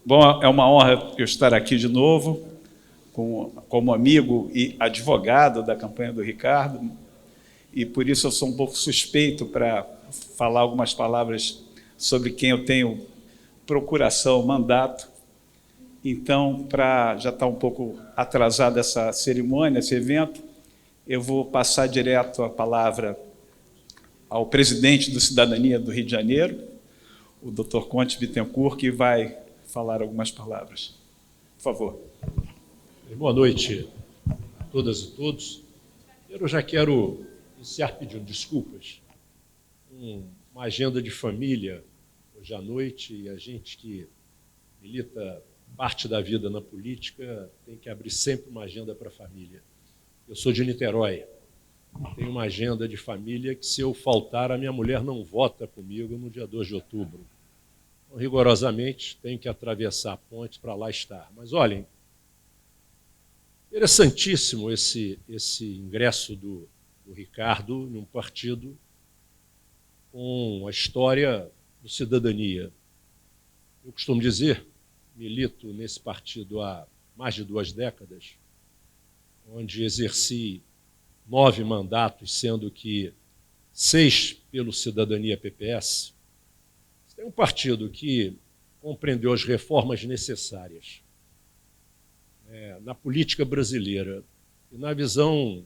Bom, é uma honra eu estar aqui de novo, como amigo e advogado da campanha do Ricardo, e por isso eu sou um pouco suspeito para falar algumas palavras sobre quem eu tenho procuração, mandato. Então, para já estar um pouco atrasada essa cerimônia, esse evento, eu vou passar direto a palavra ao presidente do Cidadania do Rio de Janeiro, o Dr. Conte Bittencourt, que vai falar algumas palavras. Por favor. Boa noite a todas e todos. Eu já quero iniciar pedindo desculpas. Uma agenda de família hoje à noite, e a gente que milita parte da vida na política tem que abrir sempre uma agenda para a família. Eu sou de Niterói, tenho uma agenda de família que, se eu faltar, a minha mulher não vota comigo no dia 2 de outubro. Então, rigorosamente, tenho que atravessar a ponte para lá estar. Mas olhem, interessantíssimo esse ingresso do Ricardo num partido com a história do Cidadania. Eu costumo dizer, milito nesse partido há mais de 2 décadas, onde exerci 9 mandatos, sendo que 6 pelo Cidadania PPS. Tem um partido que compreendeu as reformas necessárias na política brasileira e na visão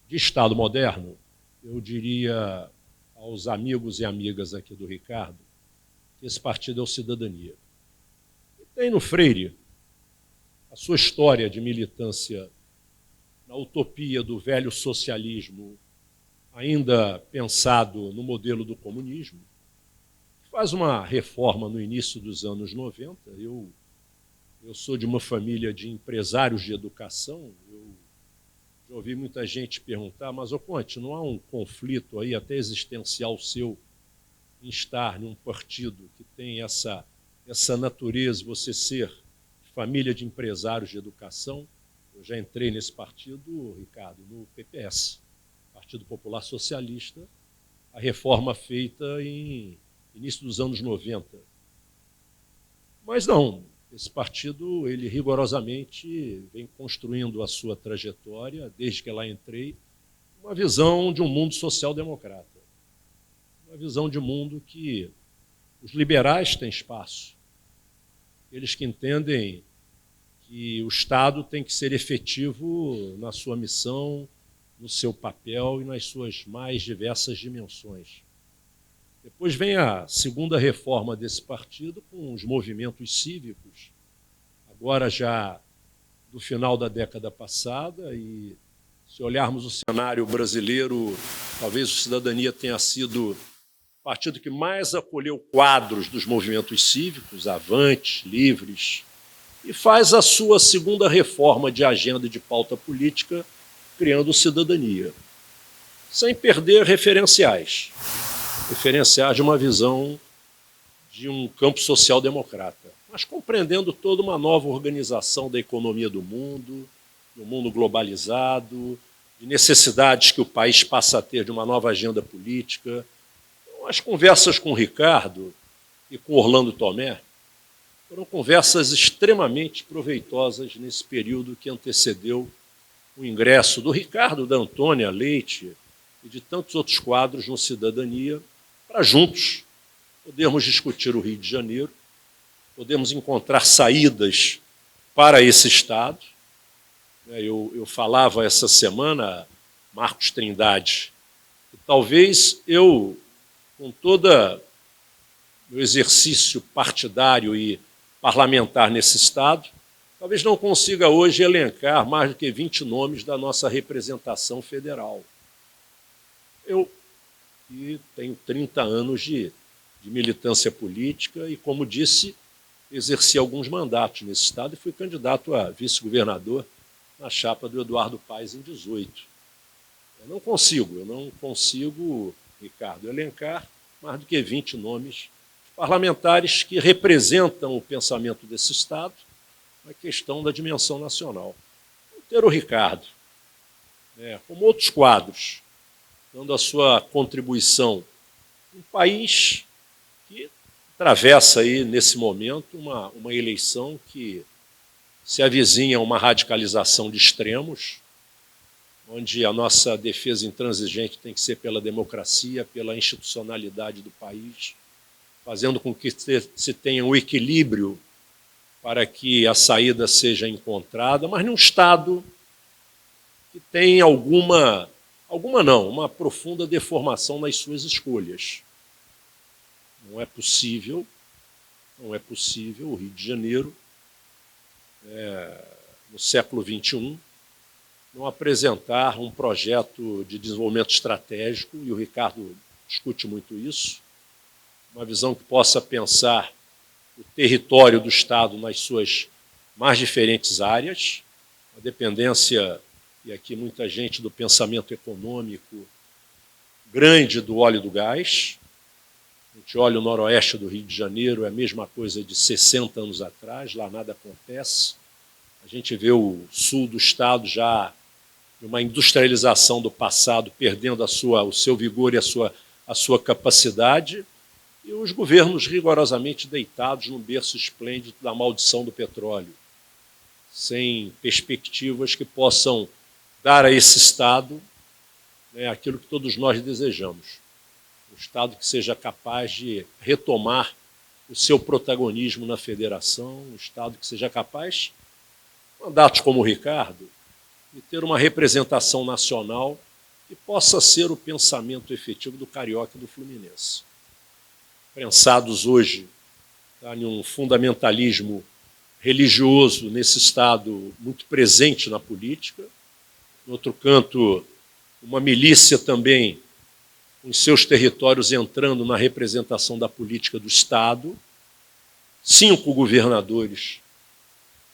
de Estado moderno. Eu diria aos amigos e amigas aqui do Ricardo que esse partido é o Cidadania. E tem no Freire a sua história de militância na utopia do velho socialismo, ainda pensado no modelo do comunismo. Faz uma reforma no início dos anos 90. Eu sou de uma família de empresários de educação. Eu já ouvi muita gente perguntar, mas, Conte, não há um conflito aí até existencial seu em estar num partido que tem essa natureza, você ser família de empresários de educação? Eu já entrei nesse partido, Ricardo, no PPS, Partido Popular Socialista, a reforma feita em início dos anos 90. Mas não, esse partido, ele rigorosamente vem construindo a sua trajetória, desde que lá entrei, uma visão de um mundo social-democrata. Uma visão de mundo que os liberais têm espaço. Eles que entendem que o Estado tem que ser efetivo na sua missão, no seu papel e nas suas mais diversas dimensões. Depois vem a segunda reforma desse partido com os movimentos cívicos, agora já do final da década passada, e se olharmos o cenário brasileiro, talvez o Cidadania tenha sido o partido que mais acolheu quadros dos movimentos cívicos, Avante, Livres, e faz a sua segunda reforma de agenda de pauta política, criando Cidadania, sem perder referenciais de uma visão de um campo social-democrata, mas compreendendo toda uma nova organização da economia do mundo globalizado, de necessidades que o país passa a ter de uma nova agenda política. Então, as conversas com o Ricardo e com Orlando Tomé foram conversas extremamente proveitosas nesse período que antecedeu o ingresso do Ricardo, da Antônia Leite e de tantos outros quadros no Cidadania, para juntos podermos discutir o Rio de Janeiro, podemos encontrar saídas para esse Estado. Eu falava essa semana, Marcos Trindade, que talvez eu, com todo o exercício partidário e parlamentar nesse Estado, talvez não consiga hoje elencar mais do que 20 nomes da nossa representação federal. Eu tenho 30 anos de militância política e, como disse, exerci alguns mandatos nesse Estado e fui candidato a vice-governador na chapa do Eduardo Paes em 18. Eu não consigo, Ricardo, elencar mais do que 20 nomes parlamentares que representam o pensamento desse Estado na questão da dimensão nacional. Ter o Ricardo, como outros quadros, dando a sua contribuição. Um país que atravessa aí, nesse momento, uma eleição que se avizinha uma radicalização de extremos, onde a nossa defesa intransigente tem que ser pela democracia, pela institucionalidade do país, fazendo com que se tenha um equilíbrio para que a saída seja encontrada, mas num Estado que tem uma profunda deformação nas suas escolhas. Não é possível o Rio de Janeiro, no século XXI, não apresentar um projeto de desenvolvimento estratégico, e o Ricardo discute muito isso, uma visão que possa pensar o território do Estado nas suas mais diferentes áreas, a dependência, e aqui muita gente do pensamento econômico grande do óleo e do gás. A gente olha o noroeste do Rio de Janeiro, é a mesma coisa de 60 anos atrás, lá nada acontece. A gente vê o sul do Estado já de uma industrialização do passado, perdendo o seu vigor e a sua capacidade, e os governos rigorosamente deitados no berço esplêndido da maldição do petróleo, sem perspectivas que possam dar a esse Estado, aquilo que todos nós desejamos. Um Estado que seja capaz de retomar o seu protagonismo na federação, um Estado que seja capaz, mandatos como o Ricardo, de ter uma representação nacional que possa ser o pensamento efetivo do carioca e do fluminense. Prensados hoje em um fundamentalismo religioso nesse Estado muito presente na política, no outro canto, uma milícia também com seus territórios entrando na representação da política do Estado, 5 governadores.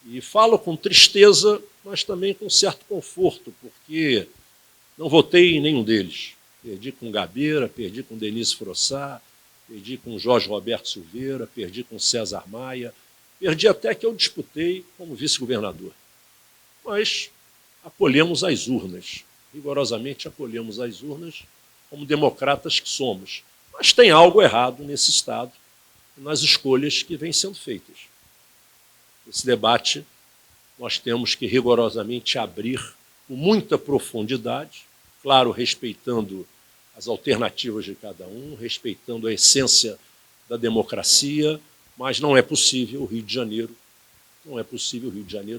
E falo com tristeza, mas também com certo conforto, porque não votei em nenhum deles. Perdi com Gabeira, perdi com Denise Frossá, perdi com Jorge Roberto Silveira, perdi com César Maia, perdi até que eu disputei como vice-governador. Mas acolhemos as urnas, rigorosamente acolhemos as urnas como democratas que somos. Mas tem algo errado nesse Estado, nas escolhas que vêm sendo feitas. Esse debate nós temos que rigorosamente abrir com muita profundidade, claro, respeitando as alternativas de cada um, respeitando a essência da democracia, mas não é possível o Rio de Janeiro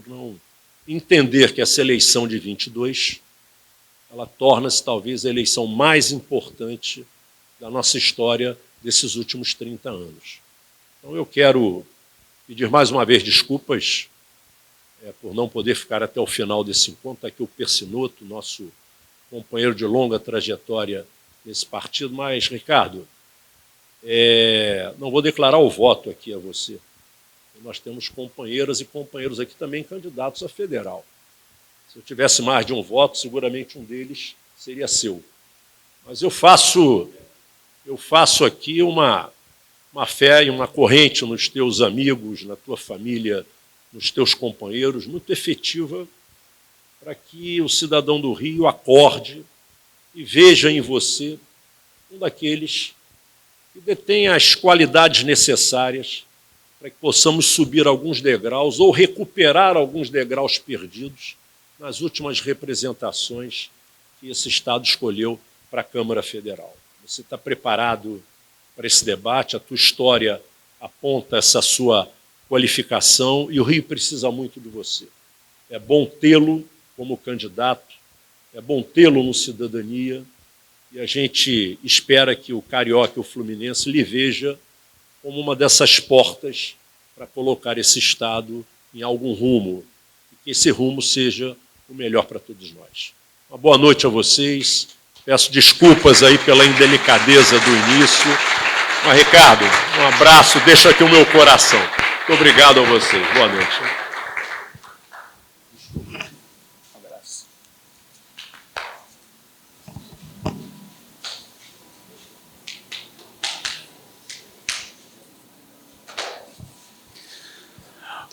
não entender que essa eleição de 22 ela torna-se talvez a eleição mais importante da nossa história desses últimos 30 anos. Então eu quero pedir mais uma vez desculpas por não poder ficar até o final desse encontro. Está aqui o Persinoto, nosso companheiro de longa trajetória nesse partido, mas, Ricardo, não vou declarar o voto aqui a você. Nós temos companheiras e companheiros aqui também candidatos a federal. Se eu tivesse mais de um voto, seguramente um deles seria seu. Mas eu faço aqui uma fé e uma corrente nos teus amigos, na tua família, nos teus companheiros, muito efetiva, para que o cidadão do Rio acorde e veja em você um daqueles que detém as qualidades necessárias para que possamos subir alguns degraus ou recuperar alguns degraus perdidos nas últimas representações que esse Estado escolheu para a Câmara Federal. Você está preparado para esse debate, a tua história aponta essa sua qualificação e o Rio precisa muito de você. É bom tê-lo como candidato, é bom tê-lo no Cidadania e a gente espera que o carioca e o fluminense lhe veja como uma dessas portas para colocar esse Estado em algum rumo e que esse rumo seja o melhor para todos nós. Uma boa noite a vocês, peço desculpas aí pela indelicadeza do início. Mas, Ricardo, um abraço, deixa aqui o meu coração. Muito obrigado a vocês. Boa noite. Um abraço.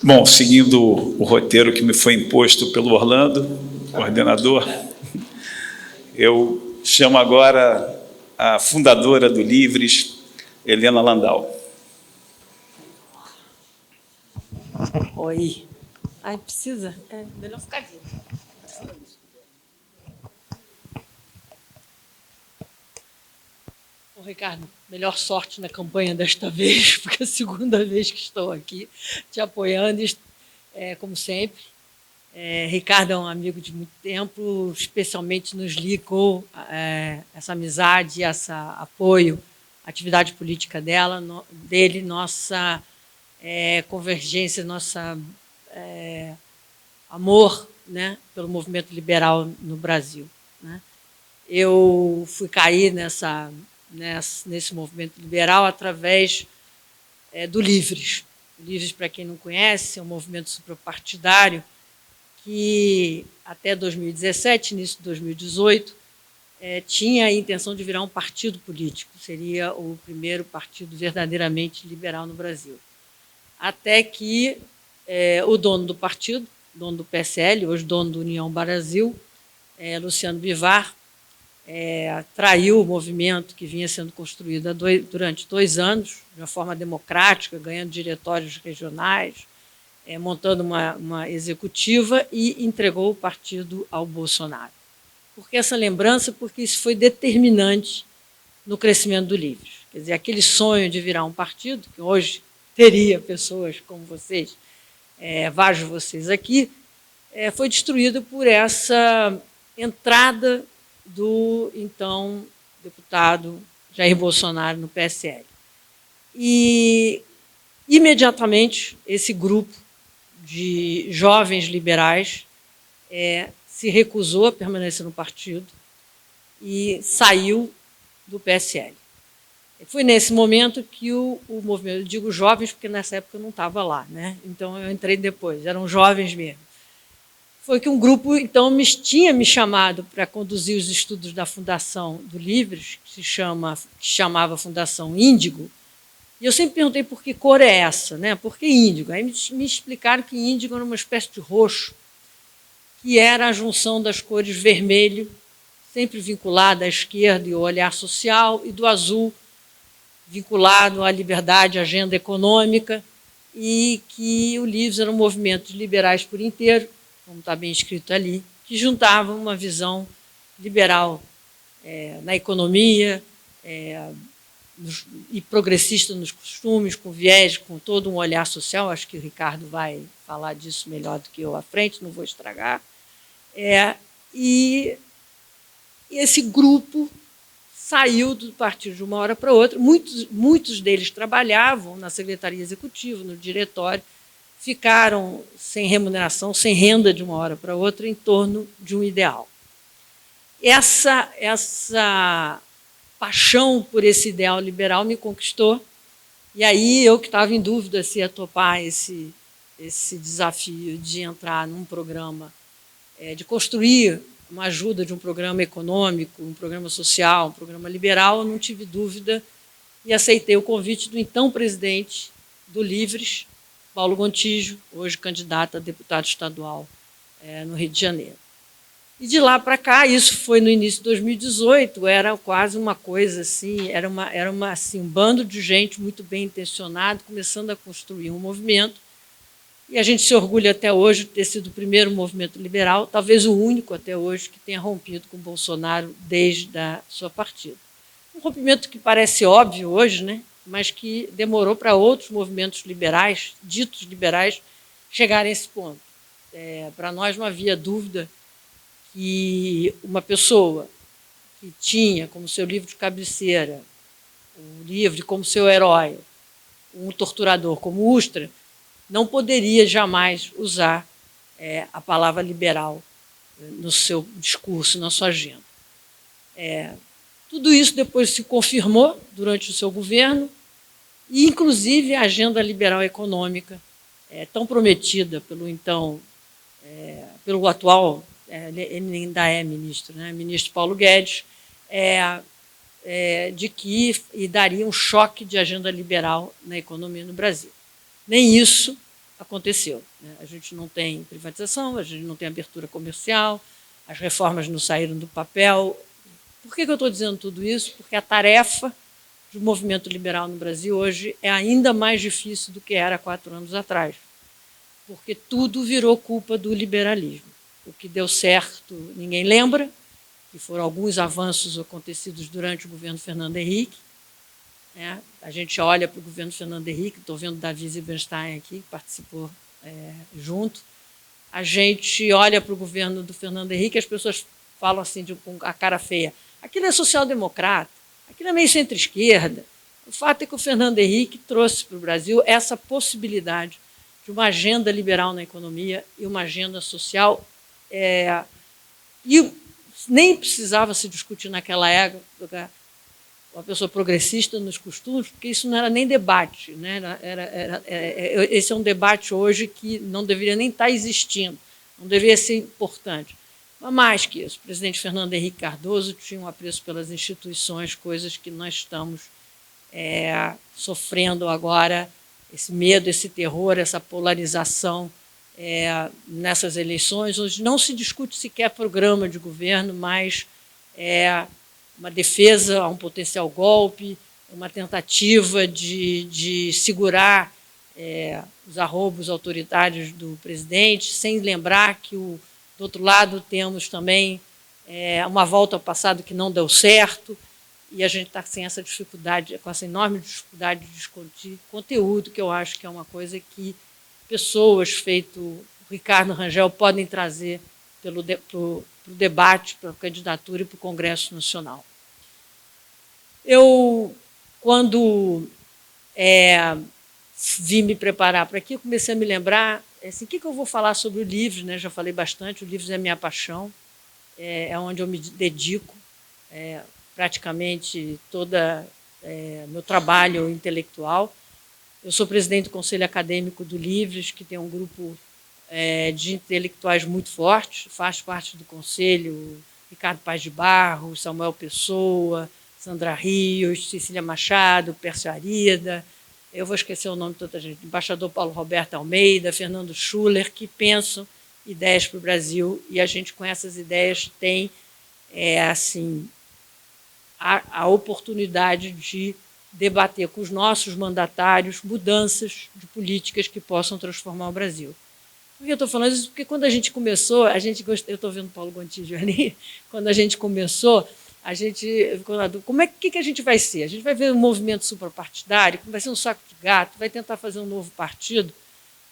Bom, seguindo o roteiro que me foi imposto pelo Orlando, coordenador, eu chamo agora a fundadora do Livres, Helena Landau. Oi. Ai, precisa? É melhor ficar aqui. Bom, Ricardo, melhor sorte na campanha desta vez, porque é a segunda vez que estou aqui te apoiando, como sempre. Ricardo é um amigo de muito tempo, especialmente nos ligou essa amizade, esse apoio à atividade política dele, nossa convergência, nosso amor, né, pelo movimento liberal no Brasil. Né? Eu fui cair nesse movimento liberal através do Livres. Livres, para quem não conhece, é um movimento suprapartidário que até 2017, início de 2018, tinha a intenção de virar um partido político, seria o primeiro partido verdadeiramente liberal no Brasil. Até que o dono do partido, dono do PSL, hoje dono do União Brasil, Luciano Bivar, traiu o movimento que vinha sendo construído durante 2 anos, de uma forma democrática, ganhando diretórios regionais, montando uma executiva e entregou o partido ao Bolsonaro. Por que essa lembrança? Porque isso foi determinante no crescimento do Livres. Quer dizer, aquele sonho de virar um partido, que hoje teria pessoas como vocês, vários de vocês aqui, foi destruído por essa entrada do, então, deputado Jair Bolsonaro no PSL. E, imediatamente, esse grupo de jovens liberais se recusou a permanecer no partido e saiu do PSL. Foi nesse momento que o movimento, eu digo jovens porque nessa época eu não estava lá, né? Então eu entrei depois, eram jovens mesmo. Foi que um grupo, então, tinha me chamado para conduzir os estudos da Fundação do Livres, que chamava Fundação Índigo, e eu sempre perguntei por que cor é essa, né? Por que índigo? Aí me explicaram que índigo era uma espécie de roxo, que era a junção das cores vermelho, sempre vinculada à esquerda e ao olhar social, e do azul, vinculado à liberdade, à agenda econômica, e que o Livres era um movimento de liberais por inteiro, como está bem escrito ali, que juntava uma visão liberal na economia, e progressista nos costumes, com viés, com todo um olhar social. Acho que o Ricardo vai falar disso melhor do que eu à frente, não vou estragar. E esse grupo saiu do partido de uma hora para outra. Muitos deles trabalhavam na secretaria executiva, no diretório, ficaram sem remuneração, sem renda de uma hora para outra, em torno de um ideal. Essa paixão por esse ideal liberal me conquistou, e aí eu que estava em dúvida se ia topar esse desafio de entrar num programa, de construir uma ajuda de um programa econômico, um programa social, um programa liberal, eu não tive dúvida e aceitei o convite do então presidente do Livres, Paulo Gontijo, hoje candidato a deputado estadual no Rio de Janeiro. E de lá para cá, isso foi no início de 2018, era quase uma coisa assim, era assim, um bando de gente muito bem intencionado, começando a construir um movimento, e a gente se orgulha até hoje de ter sido o primeiro movimento liberal, talvez o único até hoje, que tenha rompido com Bolsonaro desde a sua partida. Um rompimento que parece óbvio hoje, né? Mas que demorou para outros movimentos liberais, ditos liberais, chegarem a esse ponto. Para nós não havia dúvida que uma pessoa que tinha como seu livro de cabeceira, o livro como seu herói, um torturador como Ustra, não poderia jamais usar a palavra liberal no seu discurso, na sua agenda. Tudo isso depois se confirmou durante o seu governo, e, inclusive, a agenda liberal econômica, tão prometida pelo atual, ele ainda é ministro, né, ministro Paulo Guedes, de que daria um choque de agenda liberal na economia no Brasil. Nem isso aconteceu. Né? A gente não tem privatização, a gente não tem abertura comercial, as reformas não saíram do papel. Por que eu estou dizendo tudo isso? Porque a tarefa do movimento liberal no Brasil hoje é ainda mais difícil do que era 4 anos atrás. porque tudo virou culpa do liberalismo. O que deu certo ninguém lembra, que foram alguns avanços acontecidos durante o governo Fernando Henrique. A gente olha para o governo Fernando Henrique, estou vendo Davi Zilberstein aqui, que participou junto. A gente olha para o governo do Fernando Henrique, as pessoas falam assim, com a cara feia, aquilo é social-democrata, aquilo é meio centro-esquerda. O fato é que o Fernando Henrique trouxe para o Brasil essa possibilidade de uma agenda liberal na economia e uma agenda social. E nem precisava se discutir naquela época uma pessoa progressista nos costumes, porque isso não era nem debate. Né? Esse é um debate hoje que não deveria nem estar existindo, não deveria ser importante. Mas mais que isso, o presidente Fernando Henrique Cardoso tinha um apreço pelas instituições, coisas que nós estamos sofrendo agora, esse medo, esse terror, essa polarização nessas eleições, onde não se discute sequer programa de governo, mas uma defesa a um potencial golpe, uma tentativa de segurar os arroubos autoritários do presidente, sem lembrar que, do outro lado, temos também uma volta ao passado que não deu certo, e a gente está sem essa dificuldade, com essa enorme dificuldade de discutir conteúdo, que eu acho que é uma coisa que pessoas feito o Ricardo Rangel podem trazer para o debate, para a candidatura e para o Congresso Nacional. Eu, quando vim me preparar para aqui, eu comecei a me lembrar, assim, o que eu vou falar sobre o Livres, né? Já falei bastante, o Livres é minha paixão, é onde eu me dedico, praticamente todo meu trabalho intelectual. Eu sou presidente do Conselho Acadêmico do Livres, que tem um grupo de intelectuais muito fortes, faz parte do Conselho Ricardo Paz de Barros, Samuel Pessoa, Sandra Rios, Cecília Machado, Pércio Arida, eu vou esquecer o nome de toda a gente, embaixador Paulo Roberto Almeida, Fernando Schuller, que pensam ideias para o Brasil, e a gente com essas ideias tem assim, a oportunidade de debater com os nossos mandatários mudanças de políticas que possam transformar o Brasil. Por que eu estou falando isso? Porque quando a gente começou, eu estou vendo o Paulo Gontijo ali, quando a gente começou, que a gente vai ser? A gente vai ver um movimento suprapartidário, vai ser um saco de gato, vai tentar fazer um novo partido.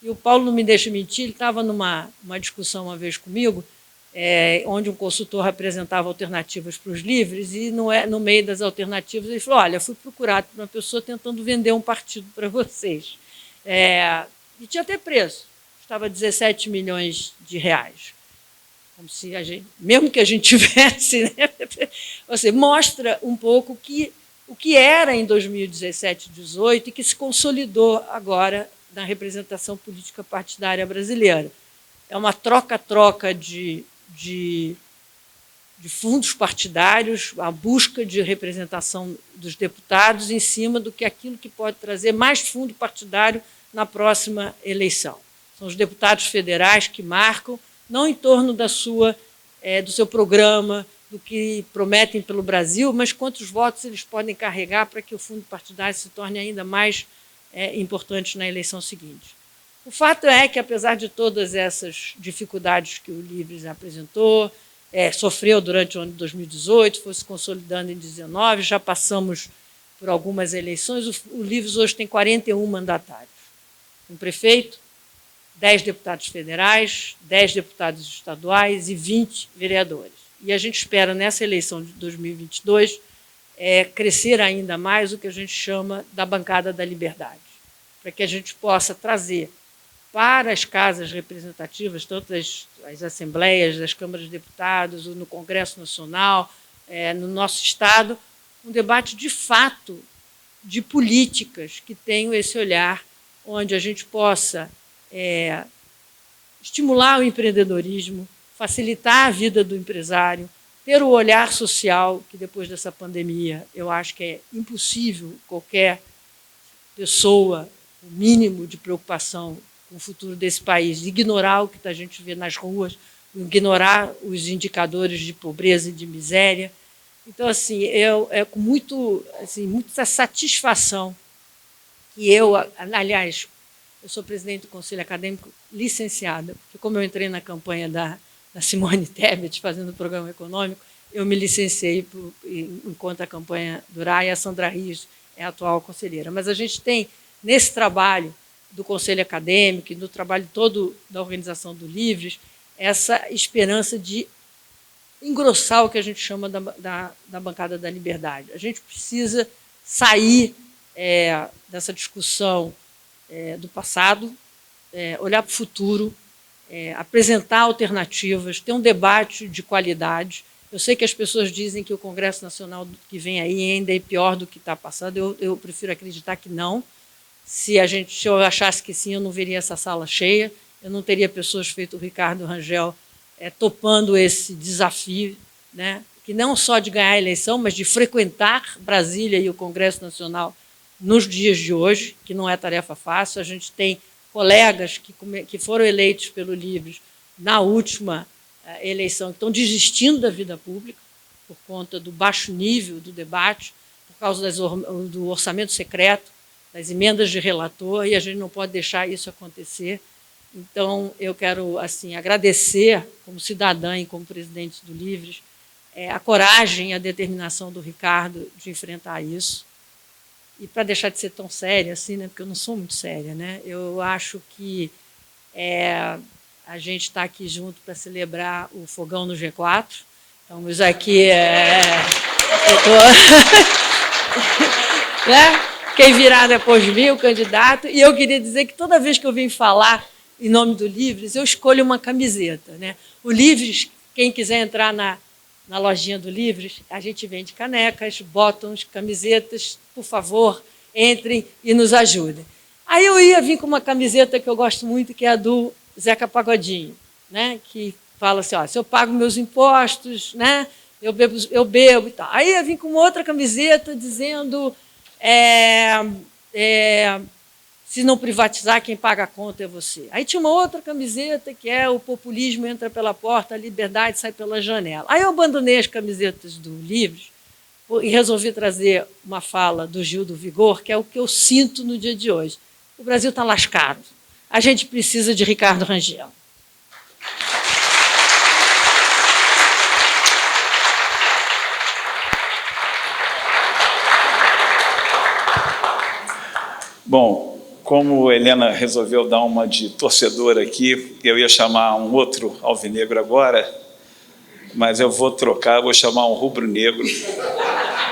E o Paulo não me deixa mentir, ele estava numa discussão uma vez comigo, onde um consultor apresentava alternativas para os livres, e no meio das alternativas ele falou, olha, fui procurado por uma pessoa tentando vender um partido para vocês. E tinha até preço, estava 17 milhões de reais. Como se mesmo que a gente tivesse, né? Você mostra um pouco o que era em 2017, 2018 e que se consolidou agora na representação política partidária brasileira. É uma troca-troca de fundos partidários, a busca de representação dos deputados em cima do que aquilo que pode trazer mais fundo partidário na próxima eleição. São os deputados federais que marcam, não em torno do seu programa, do que prometem pelo Brasil, mas quantos votos eles podem carregar para que o fundo partidário se torne ainda mais importante na eleição seguinte. O fato é que, apesar de todas essas dificuldades que o Livres apresentou, sofreu durante o ano de 2018, foi se consolidando em 2019, já passamos por algumas eleições, o Livres hoje tem 41 mandatários. Um prefeito, 10 deputados federais, 10 deputados estaduais e 20 vereadores. E a gente espera, nessa eleição de 2022, crescer ainda mais o que a gente chama da bancada da liberdade, para que a gente possa trazer para as casas representativas, tanto as assembleias das câmaras de deputados, no Congresso Nacional, no nosso Estado, um debate de fato de políticas que tenham esse olhar, onde a gente possa estimular o empreendedorismo, facilitar a vida do empresário, ter o olhar social, que depois dessa pandemia eu acho que é impossível qualquer pessoa, o mínimo de preocupação com o futuro desse país, ignorar o que a gente vê nas ruas, ignorar os indicadores de pobreza e de miséria. Então, assim, com muita satisfação que aliás, eu sou presidente do Conselho Acadêmico licenciada, porque como eu entrei na campanha da Simone Tebet, fazendo o programa econômico, eu me licenciei enquanto a campanha durar, e a Sandra Rios é a atual conselheira. Mas a gente tem, nesse trabalho do Conselho Acadêmico e do trabalho todo da organização do Livres, essa esperança de engrossar o que a gente chama da bancada da liberdade. A gente precisa sair dessa discussão do passado, olhar para o futuro, apresentar alternativas, ter um debate de qualidade. Eu sei que as pessoas dizem que o Congresso Nacional que vem aí ainda é pior do que está passando. Eu prefiro acreditar que não. Se eu achasse que sim, eu não veria essa sala cheia, eu não teria pessoas feito o Ricardo Rangel topando esse desafio, né, que não só de ganhar a eleição, mas de frequentar Brasília e o Congresso Nacional nos dias de hoje, que não é tarefa fácil. A gente tem colegas que foram eleitos pelo Livres na última eleição, que estão desistindo da vida pública por conta do baixo nível do debate, por causa do orçamento secreto, das emendas de relator, e a gente não pode deixar isso acontecer. Então, eu quero assim, agradecer, como cidadã e como presidente do Livres, a coragem e a determinação do Ricardo de enfrentar isso. E para deixar de ser tão séria, assim, né, porque eu não sou muito séria, né, eu acho que a gente está aqui junto para celebrar o fogão no G4. Estamos aqui... né? Quem virá depois de mim, o candidato. E eu queria dizer que toda vez que eu vim falar em nome do Livres, eu escolho uma camiseta, né? O Livres, quem quiser entrar na lojinha do Livres, a gente vende canecas, botões, camisetas. Por favor, entrem e nos ajudem. Aí eu ia vir com uma camiseta que eu gosto muito, que é a do Zeca Pagodinho, né? Que fala assim, ó, se eu pago meus impostos, né? Eu bebo e tal. Aí eu ia vir com uma outra camiseta dizendo... se não privatizar, quem paga a conta é você. Aí tinha uma outra camiseta que é o populismo entra pela porta, a liberdade sai pela janela. Aí eu abandonei as camisetas do Livres e resolvi trazer uma fala do Gil do Vigor, que é o que eu sinto no dia de hoje. O Brasil está lascado. A gente precisa de Ricardo Rangel. Bom, como Helena resolveu dar uma de torcedor aqui, eu ia chamar um outro alvinegro agora, mas eu vou trocar, vou chamar um rubro-negro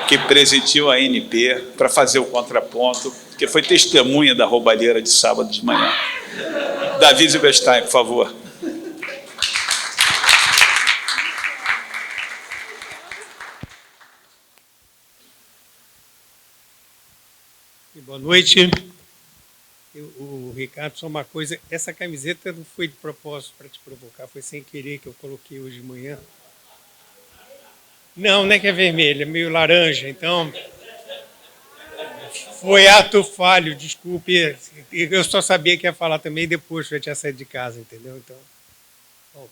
que presidiu a ANP para fazer o contraponto, que foi testemunha da roubalheira de sábado de manhã. Davi Zilberstein, por favor. Boa noite. O Ricardo, só uma coisa, essa camiseta não foi de propósito para te provocar, foi sem querer que eu coloquei hoje de manhã. Não é que é vermelha, é meio laranja, então foi ato falho, desculpe. Eu só sabia que ia falar também depois que eu tinha saído de casa, entendeu? Então, bom,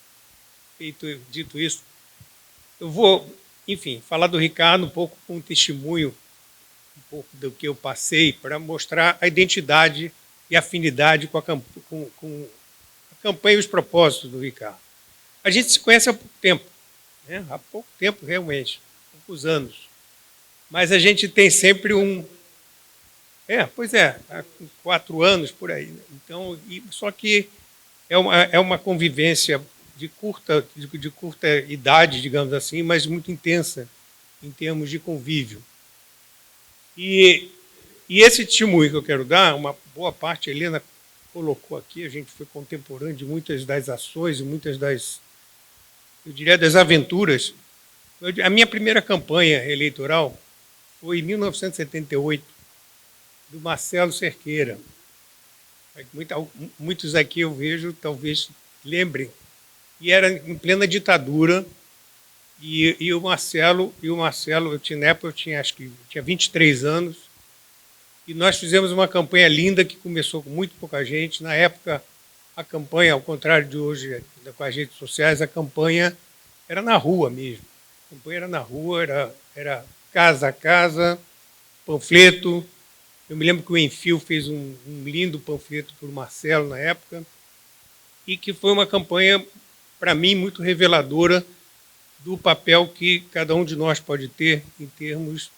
dito isso, eu vou, enfim, falar do Ricardo um pouco com um testemunho, um pouco do que eu passei, para mostrar a identidade e afinidade com a campanha e os propósitos do Ricardo. A gente se conhece há pouco tempo, né? Há pouco tempo, realmente, poucos anos. Mas a gente tem sempre há 4 anos por aí. Então, só que é uma convivência de curta idade, digamos assim, mas muito intensa em termos de convívio. E esse testemunho que eu quero dar, uma boa parte, a Helena colocou aqui, a gente foi contemporâneo de muitas das ações e muitas das aventuras. A minha primeira campanha eleitoral foi em 1978, do Marcelo Cerqueira. Muitos aqui eu vejo, talvez lembrem, e era em plena ditadura, e o Marcelo, na época eu tinha 23 anos, e nós fizemos uma campanha linda que começou com muito pouca gente. Na época, a campanha, ao contrário de hoje, com as redes sociais, a campanha era na rua mesmo. A campanha era na rua, era casa a casa, panfleto, Eu me lembro que o Enfio fez um lindo panfleto por Marcelo na época, e que foi uma campanha, para mim, muito reveladora do papel que cada um de nós pode ter em termos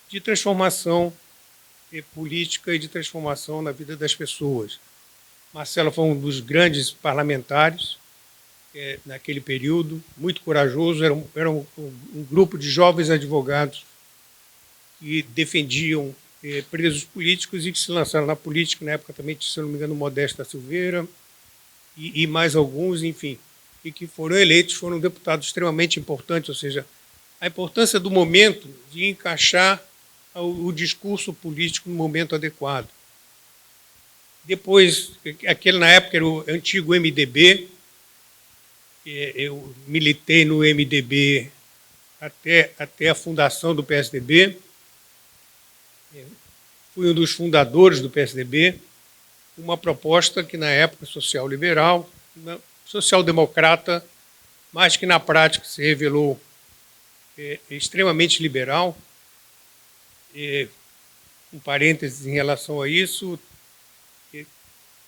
de transformação política e de transformação na vida das pessoas. Marcelo foi um dos grandes parlamentares naquele período, muito corajoso, era um grupo de jovens advogados que defendiam presos políticos e que se lançaram na política, na época também, se não me engano, Modesto da Silveira e mais alguns, enfim, e que foram eleitos, foram deputados extremamente importantes, ou seja, a importância do momento de encaixar o discurso político no momento adequado. Depois, aquele na época era o antigo MDB, eu militei no MDB até a fundação do PSDB, fui um dos fundadores do PSDB, uma proposta que na época social-liberal, social-democrata, mas que na prática se revelou extremamente liberal. Um parênteses em relação a isso,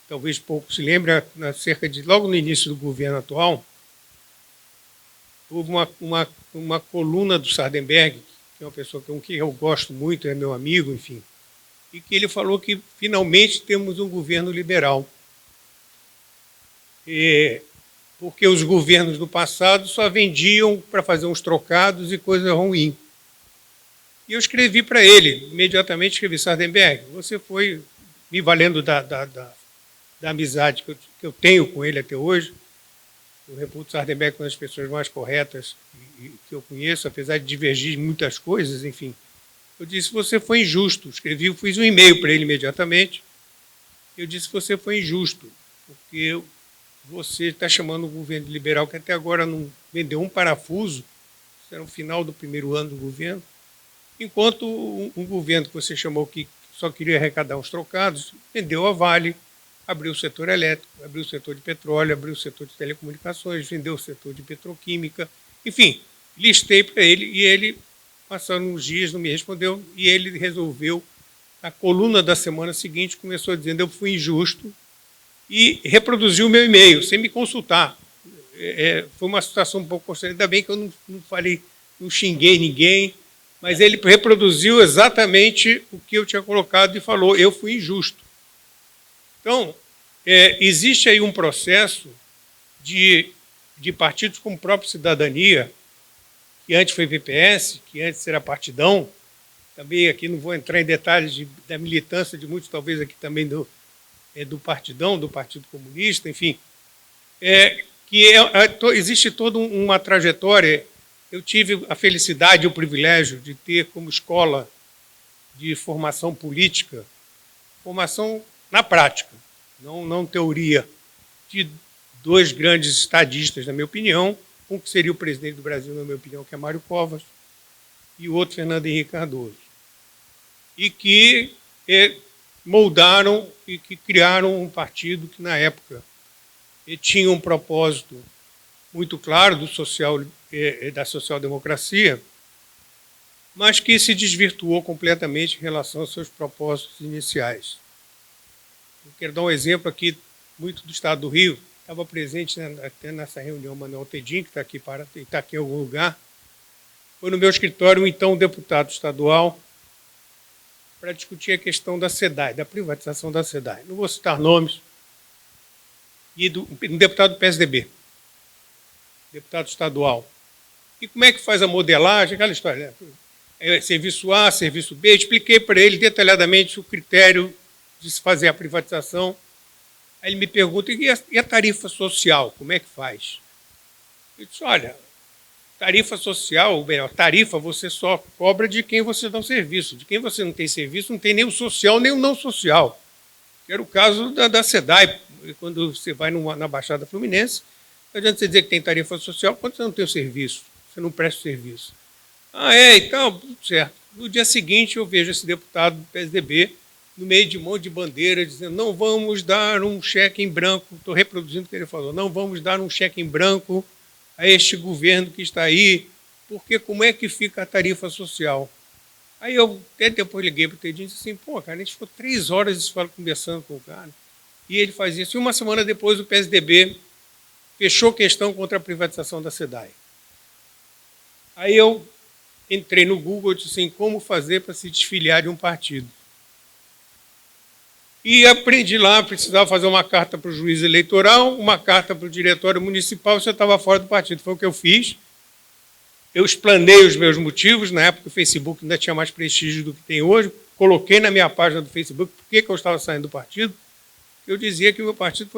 talvez pouco se lembre, logo no início do governo atual, houve uma coluna do Sardenberg, que é uma pessoa com quem eu gosto muito, é meu amigo, enfim, e que ele falou que finalmente temos um governo liberal. Porque os governos do passado só vendiam para fazer uns trocados e coisa ruim. E eu escrevi para ele, imediatamente escrevi: Sardenberg, você foi, me valendo da amizade que eu tenho com ele até hoje, eu reputo Sardenberg como uma das pessoas mais corretas que eu conheço, apesar de divergir em muitas coisas, enfim. Eu disse: você foi injusto. Fiz um e-mail para ele imediatamente. Eu disse: você foi injusto, porque você está chamando o governo liberal, que até agora não vendeu um parafuso, isso era o final do primeiro ano do governo, enquanto um governo que você chamou que só queria arrecadar uns trocados, vendeu a Vale, abriu o setor elétrico, abriu o setor de petróleo, abriu o setor de telecomunicações, vendeu o setor de petroquímica, enfim, listei para ele e ele, passando uns dias, não me respondeu, e ele resolveu, a coluna da semana seguinte, começou dizendo: eu fui injusto, e reproduziu o meu e-mail, sem me consultar. Foi uma situação um pouco constrangedora, ainda bem que eu não falei, não xinguei ninguém, mas ele reproduziu exatamente o que eu tinha colocado e falou: eu fui injusto. Então, existe aí um processo de partidos como o próprio Cidadania, que antes foi VPS, que antes era Partidão, também aqui não vou entrar em detalhes da militância de muitos, talvez aqui também do Partidão, do Partido Comunista, enfim, existe toda uma trajetória. Eu tive a felicidade e o privilégio de ter como escola de formação política, formação na prática, não teoria, de dois grandes estadistas, na minha opinião, um que seria o presidente do Brasil, na minha opinião, que é Mário Covas, e o outro, Fernando Henrique Cardoso, e que moldaram e que criaram um partido que, na época, tinha um propósito muito claro da social-democracia, mas que se desvirtuou completamente em relação aos seus propósitos iniciais. Eu quero dar um exemplo aqui, muito do Estado do Rio, estava presente até nessa reunião Manuel Tedim, que está aqui em algum lugar, foi no meu escritório, então, um deputado estadual, para discutir a questão da SEDAI, da privatização da SEDAI. Não vou citar nomes, e um deputado do PSDB, deputado estadual. E como é que faz a modelagem? Aquela história, né? Serviço A, serviço B. Eu expliquei para ele detalhadamente o critério de se fazer a privatização. Aí ele me pergunta: e a tarifa social, como é que faz? Eu disse: olha, tarifa social, ou melhor, tarifa você só cobra de quem você dá um serviço. De quem você não tem serviço, não tem nem o social, nem o não social. Que era o caso da SEDAI, quando você vai na Baixada Fluminense, não adianta você dizer que tem tarifa social quando você não tem o serviço, você não presta o serviço. Então, tudo certo. No dia seguinte, eu vejo esse deputado do PSDB, no meio de um monte de bandeira, dizendo: não vamos dar um cheque em branco, estou reproduzindo o que ele falou, não vamos dar um cheque em branco a este governo que está aí, porque como é que fica a tarifa social? Aí eu até depois liguei para o Tedinho e disse assim, pô, cara, a gente ficou 3 horas conversando com o cara. E ele faz isso. E uma semana depois o PSDB fechou questão contra a privatização da SEDAI. Aí eu entrei no Google e disse assim, como fazer para se desfiliar de um partido. E aprendi lá, precisava fazer uma carta para o juiz eleitoral, uma carta para o diretório municipal, você estava fora do partido. Foi o que eu fiz. Eu explanei os meus motivos, na época o Facebook ainda tinha mais prestígio do que tem hoje, coloquei na minha página do Facebook por que eu estava saindo do partido. Eu dizia que o meu partido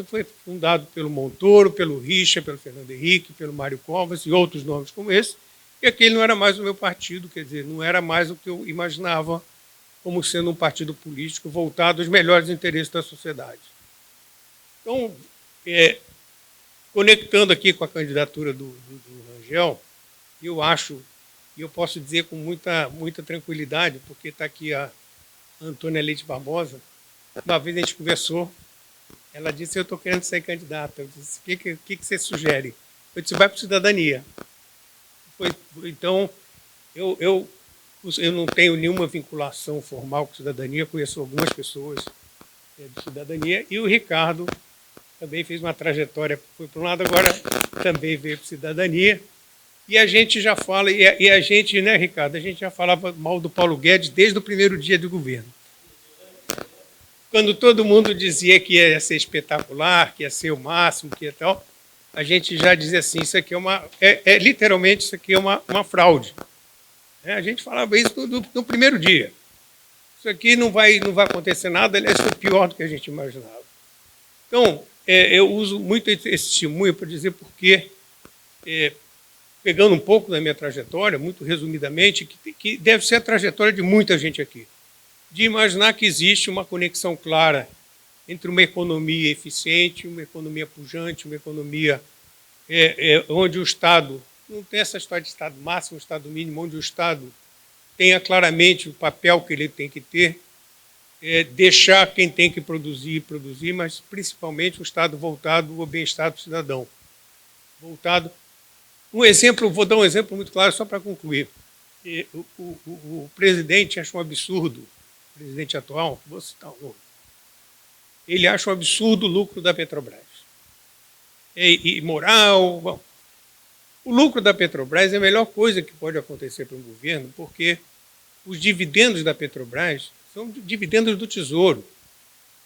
foi fundado pelo Montoro, pelo Richa, pelo Fernando Henrique, pelo Mário Covas e outros nomes como esse, e aquele não era mais o meu partido, quer dizer, não era mais o que eu imaginava como sendo um partido político voltado aos melhores interesses da sociedade. Então, conectando aqui com a candidatura do Rangel, eu acho, e eu posso dizer com muita tranquilidade, porque está aqui a Antônia Leite Barbosa, uma vez a gente conversou, ela disse, eu estou querendo ser candidata. Eu disse, o que você sugere? Eu disse, vai para a cidadania. Então, eu não tenho nenhuma vinculação formal com cidadania, conheço algumas pessoas de cidadania, e o Ricardo também fez uma trajetória, foi para um lado, agora também veio para cidadania, e a gente já fala, e a gente, né, Ricardo, a gente já falava mal do Paulo Guedes desde o primeiro dia de governo. Quando todo mundo dizia que ia ser espetacular, que ia ser o máximo, que ia tal, a gente já dizia assim, isso aqui literalmente, isso aqui é uma fraude. A gente falava isso no primeiro dia. Isso aqui não vai acontecer nada, aliás, foi pior do que a gente imaginava. Então, eu uso muito esse testemunho para dizer porque, pegando um pouco da minha trajetória, muito resumidamente, que deve ser a trajetória de muita gente aqui, de imaginar que existe uma conexão clara entre uma economia eficiente, uma economia pujante, uma economia onde o Estado, não tem essa história de Estado máximo, Estado mínimo, onde o Estado tenha claramente o papel que ele tem que ter, deixar quem tem que produzir, mas principalmente o Estado voltado ao bem-estar do cidadão. Voltado. Vou dar um exemplo muito claro só para concluir. O presidente acha um absurdo, o presidente atual, vou citar o nome, ele acha um absurdo o lucro da Petrobras. Imoral. Bom, o lucro da Petrobras é a melhor coisa que pode acontecer para um governo, porque os dividendos da Petrobras são dividendos do Tesouro.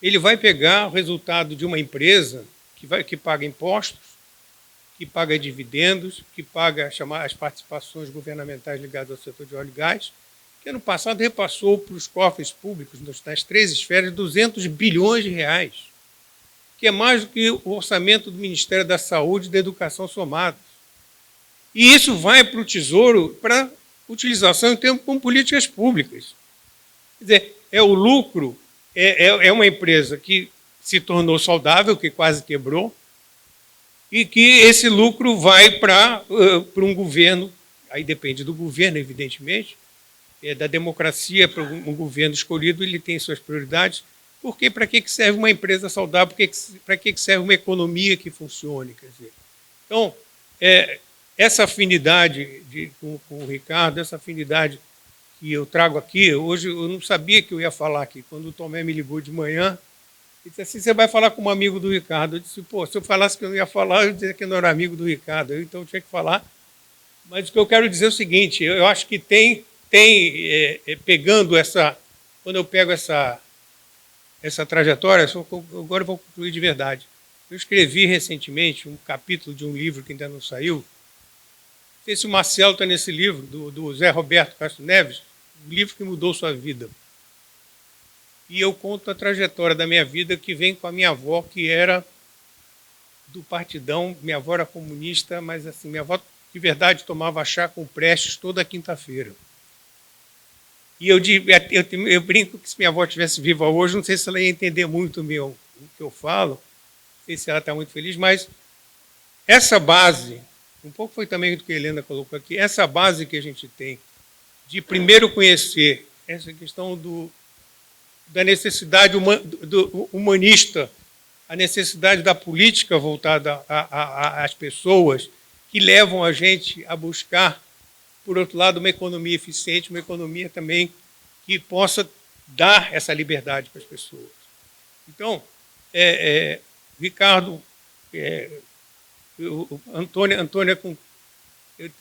Ele vai pegar o resultado de uma empresa que paga impostos, que paga dividendos, que paga as participações governamentais ligadas ao setor de óleo e gás, que ano passado repassou para os cofres públicos, nas 3 esferas, 200 bilhões de reais, que é mais do que o orçamento do Ministério da Saúde e da Educação somados. E isso vai para o Tesouro para utilização em termos com políticas públicas. Quer dizer, o lucro, é uma empresa que se tornou saudável, que quase quebrou, e que esse lucro vai para um governo, aí depende do governo, evidentemente, da democracia, para um governo escolhido, ele tem suas prioridades, porque para que serve uma empresa saudável, para que serve uma economia que funcione? Quer dizer. Então, essa afinidade com o Ricardo, essa afinidade que eu trago aqui, hoje eu não sabia que eu ia falar aqui, quando o Tomé me ligou de manhã, ele disse assim, você vai falar com um amigo do Ricardo. Eu disse, pô, se eu falasse que eu não ia falar, eu ia dizer que eu não era amigo do Ricardo, então eu tinha que falar. Mas o que eu quero dizer é o seguinte, eu acho que pegando quando eu pego essa trajetória, agora eu vou concluir de verdade. Eu escrevi recentemente um capítulo de um livro que ainda não saiu. Esse Marcelo está nesse livro, do Zé Roberto Castro Neves, um livro que mudou sua vida. E eu conto a trajetória da minha vida que vem com a minha avó, que era do Partidão. Minha avó era comunista, mas assim, minha avó de verdade tomava chá com Prestes toda quinta-feira. E eu brinco que se minha avó estivesse viva hoje, não sei se ela ia entender muito o que eu falo, não sei se ela está muito feliz, mas essa base, um pouco foi também do que a Helena colocou aqui, essa base que a gente tem de primeiro conhecer essa questão da necessidade do humanista, a necessidade da política voltada às pessoas, que levam a gente a buscar por outro lado, uma economia eficiente, uma economia também que possa dar essa liberdade para as pessoas. Então, Ricardo, Antônia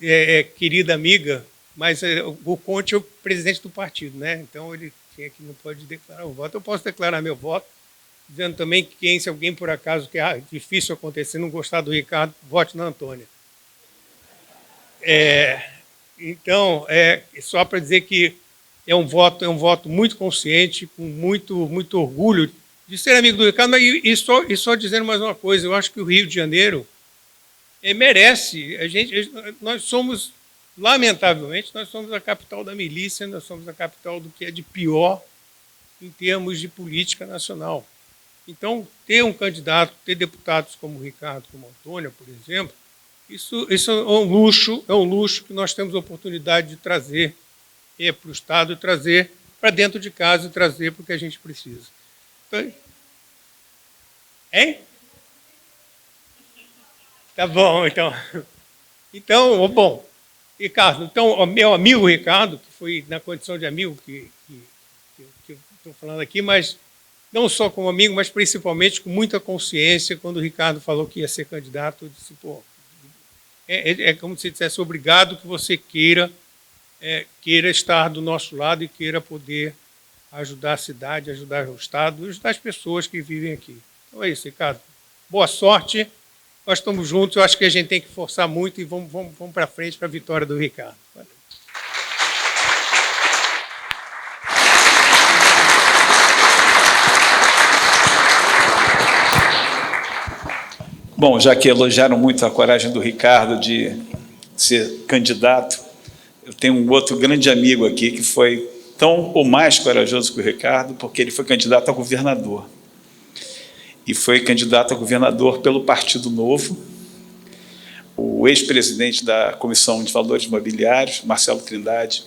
é querida amiga, mas o Conte é o presidente do partido, né? Então ele não pode declarar o voto. Eu posso declarar meu voto, dizendo também que se alguém por acaso, que é difícil acontecer, não gostar do Ricardo, vote na Antônia. Então, só para dizer que é um voto muito consciente, com muito orgulho de ser amigo do Ricardo, e só dizendo mais uma coisa, eu acho que o Rio de Janeiro merece, nós somos, lamentavelmente, nós somos a capital da milícia, nós somos a capital do que é de pior em termos de política nacional. Então, ter um candidato, ter deputados como o Ricardo, como a Antônia, por exemplo, isso é um luxo que nós temos a oportunidade de trazer para o Estado, e trazer para dentro de casa, e trazer para o que a gente precisa. Então, hein? Tá bom, então. Então, bom, Ricardo, então, o meu amigo Ricardo, que foi na condição de amigo que eu estou falando aqui, mas não só como amigo, mas principalmente com muita consciência, quando o Ricardo falou que ia ser candidato, eu disse, pô, é como se dissesse, obrigado que você queira estar do nosso lado e queira poder ajudar a cidade, ajudar o Estado, ajudar as pessoas que vivem aqui. Então é isso, Ricardo. Boa sorte. Nós estamos juntos, eu acho que a gente tem que forçar muito e vamos para frente para a vitória do Ricardo. Valeu. Bom, já que elogiaram muito a coragem do Ricardo de ser candidato, eu tenho um outro grande amigo aqui que foi tão ou mais corajoso que o Ricardo, porque ele foi candidato a governador. E foi candidato a governador pelo Partido Novo. O ex-presidente da Comissão de Valores Imobiliários, Marcelo Trindade,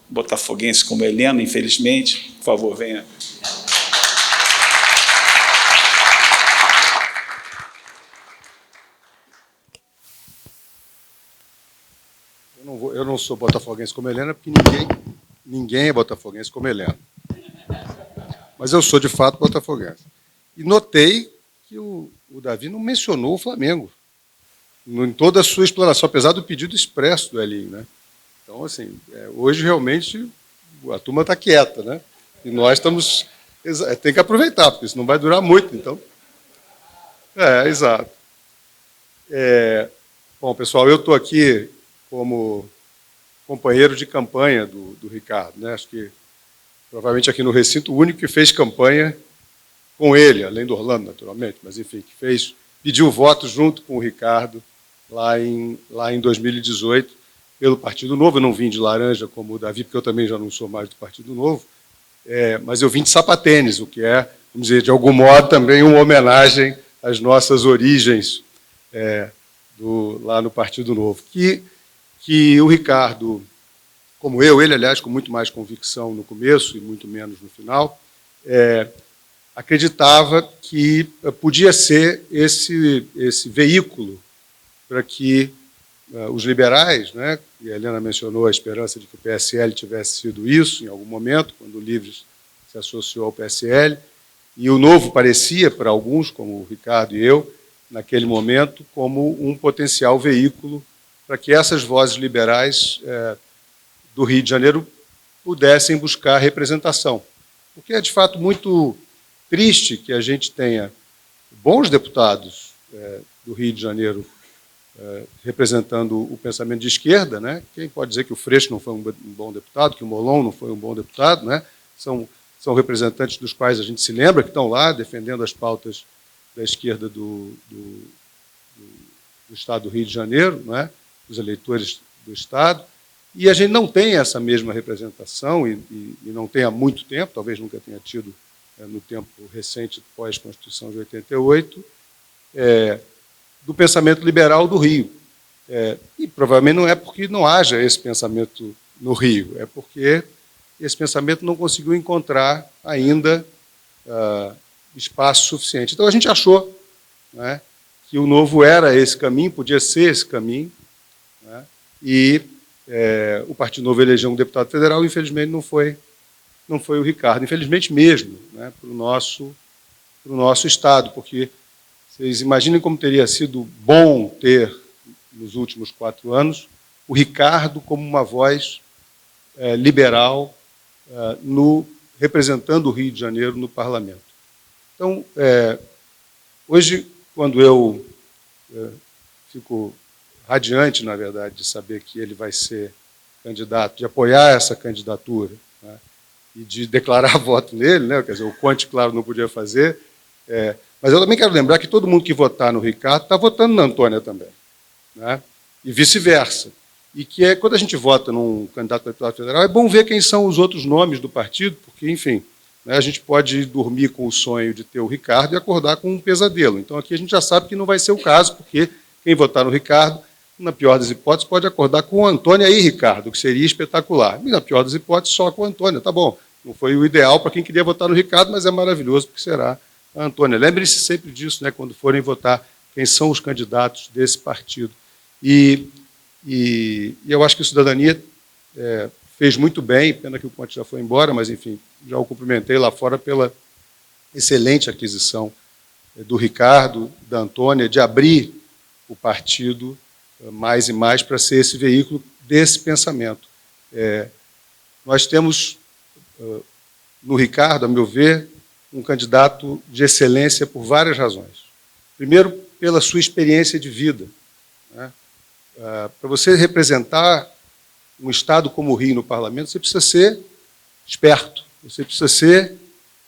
botafoguense como Helena, infelizmente. Por favor, venha. Eu não sou botafoguense como Helena, porque ninguém é botafoguense como Helena. Mas eu sou, de fato, botafoguense. E notei que o Davi não mencionou o Flamengo em toda a sua explanação, apesar do pedido expresso do Elinho, né? Então, assim, hoje realmente a turma está quieta, né? E nós estamos... Tem que aproveitar, porque isso não vai durar muito, então... Exato. Bom, pessoal, eu estou aqui como companheiro de campanha do Ricardo, né? Acho que, provavelmente, aqui no recinto, o único que fez campanha com ele, além do Orlando, naturalmente, mas, enfim, que pediu voto junto com o Ricardo lá em 2018, pelo Partido Novo. Eu não vim de laranja como o Davi, porque eu também já não sou mais do Partido Novo, mas eu vim de sapatênis, o que é, vamos dizer, de algum modo, também uma homenagem às nossas origens lá no Partido Novo. Que o Ricardo, como ele, aliás, com muito mais convicção no começo e muito menos no final, acreditava que podia ser esse veículo para que os liberais, né, e a Helena mencionou a esperança de que o PSL tivesse sido isso em algum momento, quando o Livres se associou ao PSL, e o Novo parecia, para alguns, como o Ricardo e eu, naquele momento, como um potencial veículo para que essas vozes liberais do Rio de Janeiro pudessem buscar representação. Porque é, de fato, muito triste que a gente tenha bons deputados do Rio de Janeiro representando o pensamento de esquerda, né? Quem pode dizer que o Freixo não foi um bom deputado, que o Molon não foi um bom deputado, né? São representantes dos quais a gente se lembra, que estão lá defendendo as pautas da esquerda do Estado do Rio de Janeiro, né? Os eleitores do Estado, e a gente não tem essa mesma representação, e não tem há muito tempo, talvez nunca tenha tido no tempo recente, pós-Constituição de 88, do pensamento liberal do Rio. E provavelmente não é porque não haja esse pensamento no Rio, é porque esse pensamento não conseguiu encontrar ainda espaço suficiente. Então a gente achou, né, que o Novo era esse caminho, podia ser esse caminho, né, e o Partido Novo elegeu um deputado federal, infelizmente não foi o Ricardo, infelizmente mesmo, né, para o nosso Estado, porque vocês imaginem como teria sido bom ter, nos últimos 4 anos, o Ricardo como uma voz liberal representando o Rio de Janeiro no parlamento. Então, hoje, quando eu fico radiante, na verdade, de saber que ele vai ser candidato, de apoiar essa candidatura, né, e de declarar voto nele, né, quer dizer, o Conte, claro, não podia fazer, mas eu também quero lembrar que todo mundo que votar no Ricardo está votando na Antônia também, né, e vice-versa. E que quando a gente vota num candidato a deputado federal, é bom ver quem são os outros nomes do partido, porque, enfim, né, a gente pode dormir com o sonho de ter o Ricardo e acordar com um pesadelo. Então, aqui a gente já sabe que não vai ser o caso, porque quem votar no Ricardo, na pior das hipóteses, pode acordar com o Antônia e Ricardo, que seria espetacular. E, na pior das hipóteses, só com o Antônia. Tá bom, não foi o ideal para quem queria votar no Ricardo, mas é maravilhoso, porque será a Antônia. Lembrem-se sempre disso, né, quando forem votar, quem são os candidatos desse partido. E eu acho que o Cidadania fez muito bem, pena que o Conte já foi embora, mas, enfim, já o cumprimentei lá fora pela excelente aquisição do Ricardo, da Antônia, de abrir o partido mais e mais para ser esse veículo desse pensamento. Nós temos, no Ricardo, a meu ver, um candidato de excelência por várias razões. Primeiro, pela sua experiência de vida, né? Para você representar um Estado como o Rio no parlamento, você precisa ser esperto, você precisa ser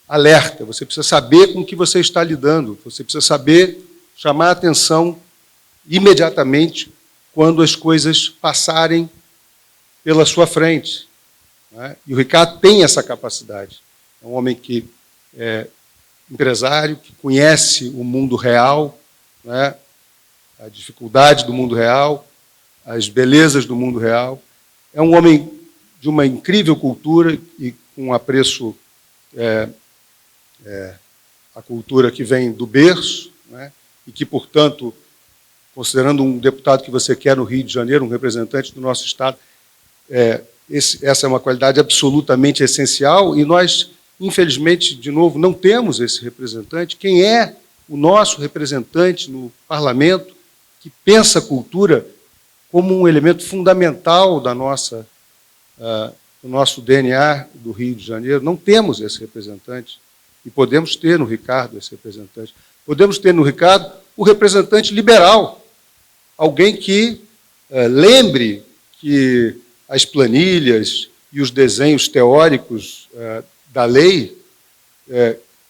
alerta, você precisa saber com o que você está lidando, você precisa saber chamar a atenção imediatamente quando as coisas passarem pela sua frente, né? E o Ricardo tem essa capacidade. É um homem que é empresário, que conhece o mundo real, né? A dificuldade do mundo real, as belezas do mundo real. É um homem de uma incrível cultura e com apreço à cultura que vem do berço, né? E que, portanto, considerando um deputado que você quer no Rio de Janeiro, um representante do nosso Estado, essa é uma qualidade absolutamente essencial e nós, infelizmente, de novo, não temos esse representante. Quem é o nosso representante no parlamento que pensa a cultura como um elemento fundamental do nosso DNA do Rio de Janeiro? Não temos esse representante e podemos ter no Ricardo esse representante. Podemos ter no Ricardo o representante liberal, alguém que lembre que as planilhas e os desenhos teóricos da lei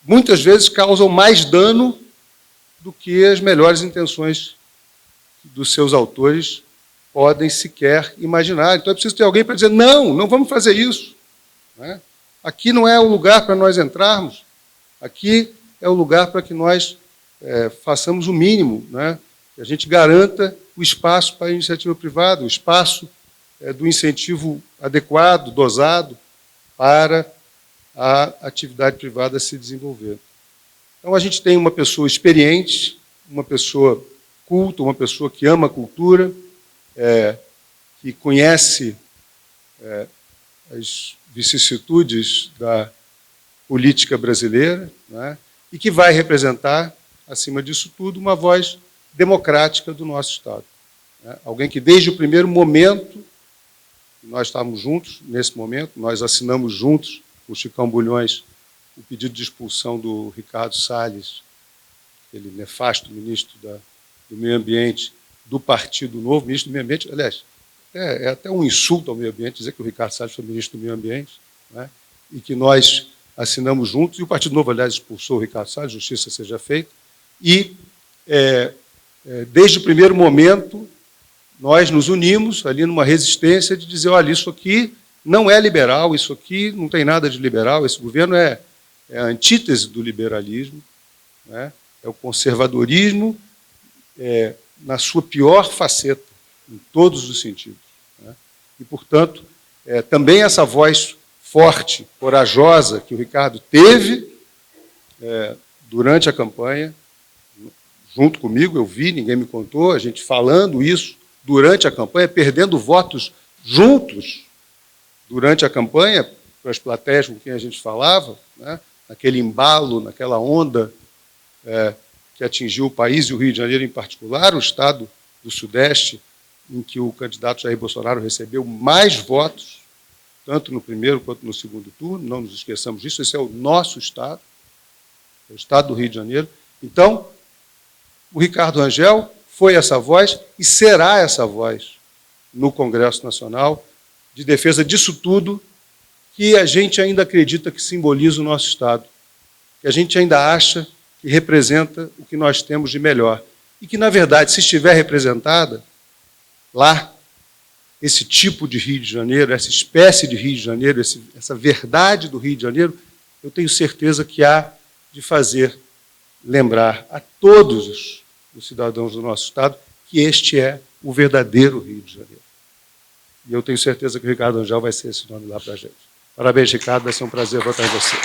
muitas vezes causam mais dano do que as melhores intenções dos seus autores podem sequer imaginar. Então é preciso ter alguém para dizer, não vamos fazer isso, né? Aqui não é o lugar para nós entrarmos, aqui é o lugar para que nós façamos o mínimo, né? Que a gente garanta o espaço para a iniciativa privada, o espaço do incentivo adequado, dosado, para a atividade privada se desenvolver. Então, a gente tem uma pessoa experiente, uma pessoa culta, uma pessoa que ama a cultura, que conhece as vicissitudes da política brasileira, né, e que vai representar, acima disso tudo, uma voz democrática do nosso Estado, né? Alguém que, desde o primeiro momento, nós estávamos juntos, nesse momento, nós assinamos juntos, com o Chicão Bulhões, o pedido de expulsão do Ricardo Salles, aquele nefasto ministro do Meio Ambiente, do Partido Novo, ministro do Meio Ambiente. Aliás, é até um insulto ao meio ambiente dizer que o Ricardo Salles foi ministro do Meio Ambiente, né? E que nós assinamos juntos, e o Partido Novo, aliás, expulsou o Ricardo Salles, justiça seja feita, e, desde o primeiro momento, nós nos unimos ali numa resistência de dizer, olha, isso aqui não é liberal, isso aqui não tem nada de liberal, esse governo é a antítese do liberalismo, né? É o conservadorismo na sua pior faceta, em todos os sentidos, né? E, portanto, também essa voz forte, corajosa, que o Ricardo teve durante a campanha, junto comigo, eu vi, ninguém me contou, a gente falando isso durante a campanha, perdendo votos juntos, durante a campanha, para as plateias com quem a gente falava, né, naquele embalo, naquela onda que atingiu o país e o Rio de Janeiro em particular, o estado do Sudeste, em que o candidato Jair Bolsonaro recebeu mais votos, tanto no primeiro quanto no segundo turno, não nos esqueçamos disso, esse é o nosso estado, é o estado do Rio de Janeiro. Então, o Ricardo Rangel foi essa voz e será essa voz no Congresso Nacional de defesa disso tudo que a gente ainda acredita que simboliza o nosso estado, que a gente ainda acha que representa o que nós temos de melhor. E que, na verdade, se estiver representada lá, esse tipo de Rio de Janeiro, essa espécie de Rio de Janeiro, essa verdade do Rio de Janeiro, eu tenho certeza que há de fazer lembrar a todos os cidadãos do nosso estado que este é o verdadeiro Rio de Janeiro. E eu tenho certeza que o Ricardo Rangel vai ser esse nome lá para a gente. Parabéns, Ricardo, vai ser um prazer votar em você.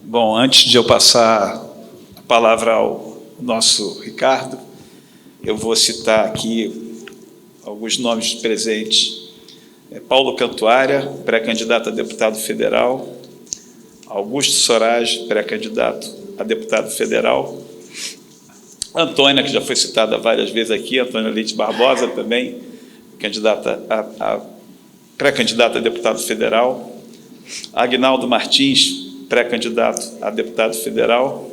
Bom, antes de eu passar a palavra ao nosso Ricardo, eu vou citar aqui alguns nomes presentes. Paulo Cantuária, pré-candidato a deputado federal. Augusto Sorage, pré-candidato a deputado federal. Antônia, que já foi citada várias vezes aqui, Antônia Leite Barbosa também, pré-candidata a deputado federal. Agnaldo Martins, pré-candidato a deputado federal.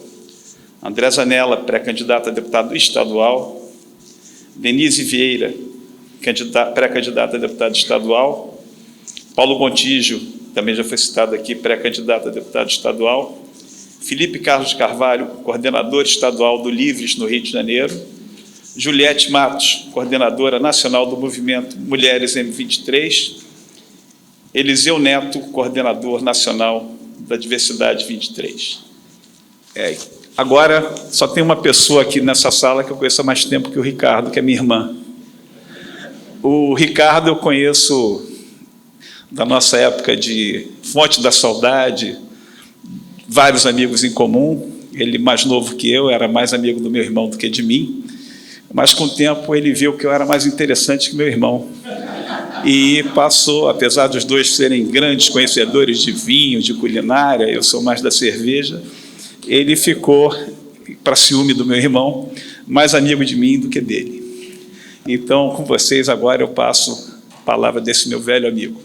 André Zanella, pré-candidato a deputado estadual. Denise Vieira, pré-candidata a deputado estadual. Paulo Gontijo, também já foi citado aqui, pré-candidato a deputado estadual. Felipe Carlos Carvalho, coordenador estadual do Livres, no Rio de Janeiro. Juliette Matos, coordenadora nacional do movimento Mulheres M23. Eliseu Neto, coordenador nacional da Diversidade 23. Agora, só tem uma pessoa aqui nessa sala que eu conheço há mais tempo que o Ricardo, que é minha irmã. O Ricardo eu conheço da nossa época de Fonte da Saudade, vários amigos em comum. Ele, mais novo que eu, era mais amigo do meu irmão do que de mim, mas com o tempo ele viu que eu era mais interessante que meu irmão. E passou, apesar dos dois serem grandes conhecedores de vinho, de culinária, eu sou mais da cerveja, ele ficou, para ciúme do meu irmão, mais amigo de mim do que dele. Então, com vocês, agora eu passo a palavra desse meu velho amigo.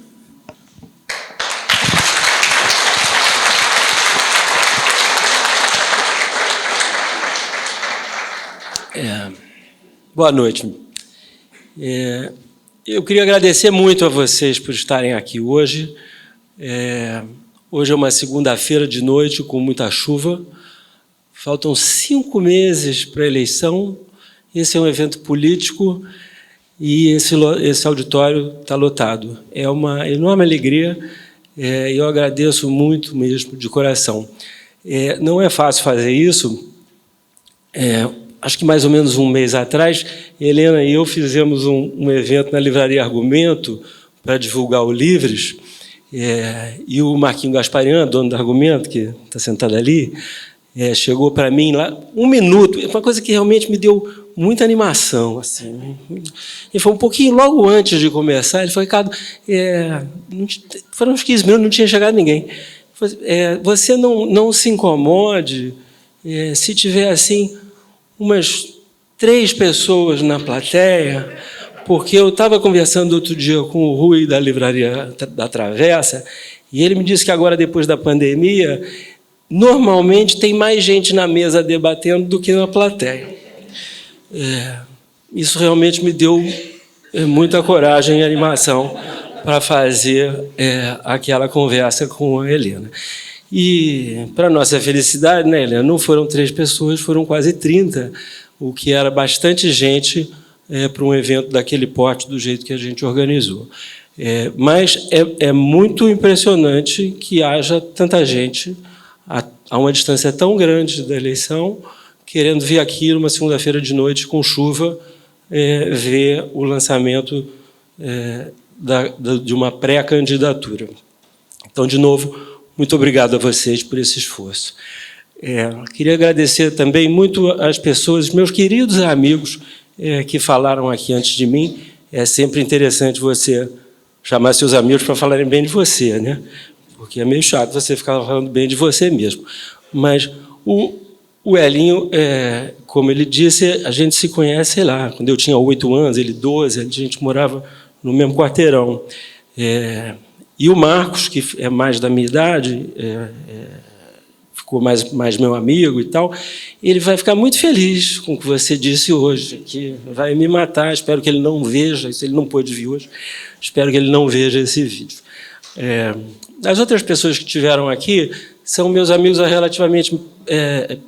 Boa noite. Eu queria agradecer muito a vocês por estarem aqui hoje. Hoje é uma segunda-feira de noite com muita chuva. Faltam 5 meses para a eleição. Esse é um evento político e esse auditório está lotado. É uma enorme alegria e eu agradeço muito mesmo, de coração. Não é fácil fazer isso. Acho que mais ou menos um mês atrás, Helena e eu fizemos um evento na Livraria Argumento para divulgar o Livres, e o Marquinho Gasparian, dono do Argumento, que está sentado ali, chegou para mim lá, 1 minuto, uma coisa que realmente me deu muita animação. Assim. Ele foi um pouquinho, logo antes de começar, ele falou, Ricardo, foram uns 15 minutos, não tinha chegado ninguém. Você não se incomode se tiver assim umas 3 pessoas na plateia, porque eu estava conversando outro dia com o Rui da Livraria da Travessa, e ele me disse que agora, depois da pandemia, normalmente tem mais gente na mesa debatendo do que na plateia. Isso realmente me deu muita coragem e animação para fazer aquela conversa com a Helena. E, para nossa felicidade, né, Helena, não foram 3 pessoas, foram quase 30, o que era bastante gente para um evento daquele porte, do jeito que a gente organizou. Mas é muito impressionante que haja tanta gente, a uma distância tão grande da eleição, querendo vir aqui numa segunda-feira de noite, com chuva, ver o lançamento de uma pré-candidatura. Então, de novo, Muito obrigado a vocês por esse esforço. Queria agradecer também muito às pessoas, meus queridos amigos, que falaram aqui antes de mim. É sempre interessante você chamar seus amigos para falarem bem de você, né? Porque é meio chato você ficar falando bem de você mesmo. Mas o Elinho, como ele disse, a gente se conhece, sei lá, quando eu tinha 8 anos, ele 12, a gente morava no mesmo quarteirão. E o Marcos, que é mais da minha idade, ficou mais meu amigo e tal, ele vai ficar muito feliz com o que você disse hoje, que vai me matar, espero que ele não veja, se ele não pôde vir hoje, espero que ele não veja esse vídeo. As outras pessoas que estiveram aqui são meus amigos há relativamente,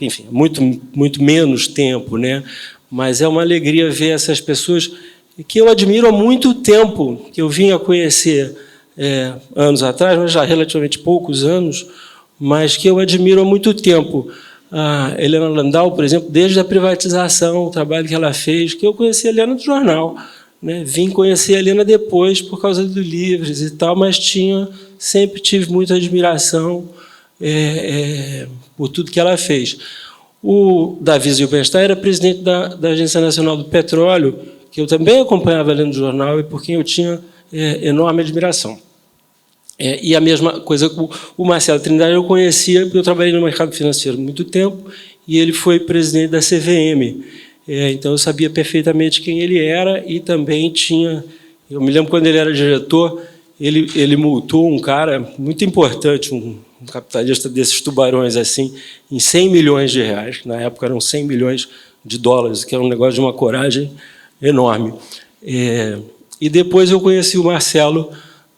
enfim, muito menos tempo, né? Mas é uma alegria ver essas pessoas que eu admiro há muito tempo, que eu vim a conhecer anos atrás, mas já há relativamente poucos anos, mas que eu admiro há muito tempo. A Helena Landau, por exemplo, desde a privatização, o trabalho que ela fez, que eu conheci a Helena do jornal, né? Vim conhecer a Helena depois por causa do Livres e tal, mas sempre tive muita admiração por tudo que ela fez. O Davi Zilberstein era presidente da Agência Nacional do Petróleo, que eu também acompanhava a Helena do jornal e por quem eu tinha enorme admiração. E a mesma coisa com o Marcelo Trindade, eu conhecia, porque eu trabalhei no mercado financeiro há muito tempo, e ele foi presidente da CVM. Então, eu sabia perfeitamente quem ele era e também tinha... Eu me lembro quando ele era diretor, ele multou um cara muito importante, um capitalista desses tubarões, assim, em 100 milhões de reais, que na época eram 100 milhões de dólares, que era um negócio de uma coragem enorme. E depois eu conheci o Marcelo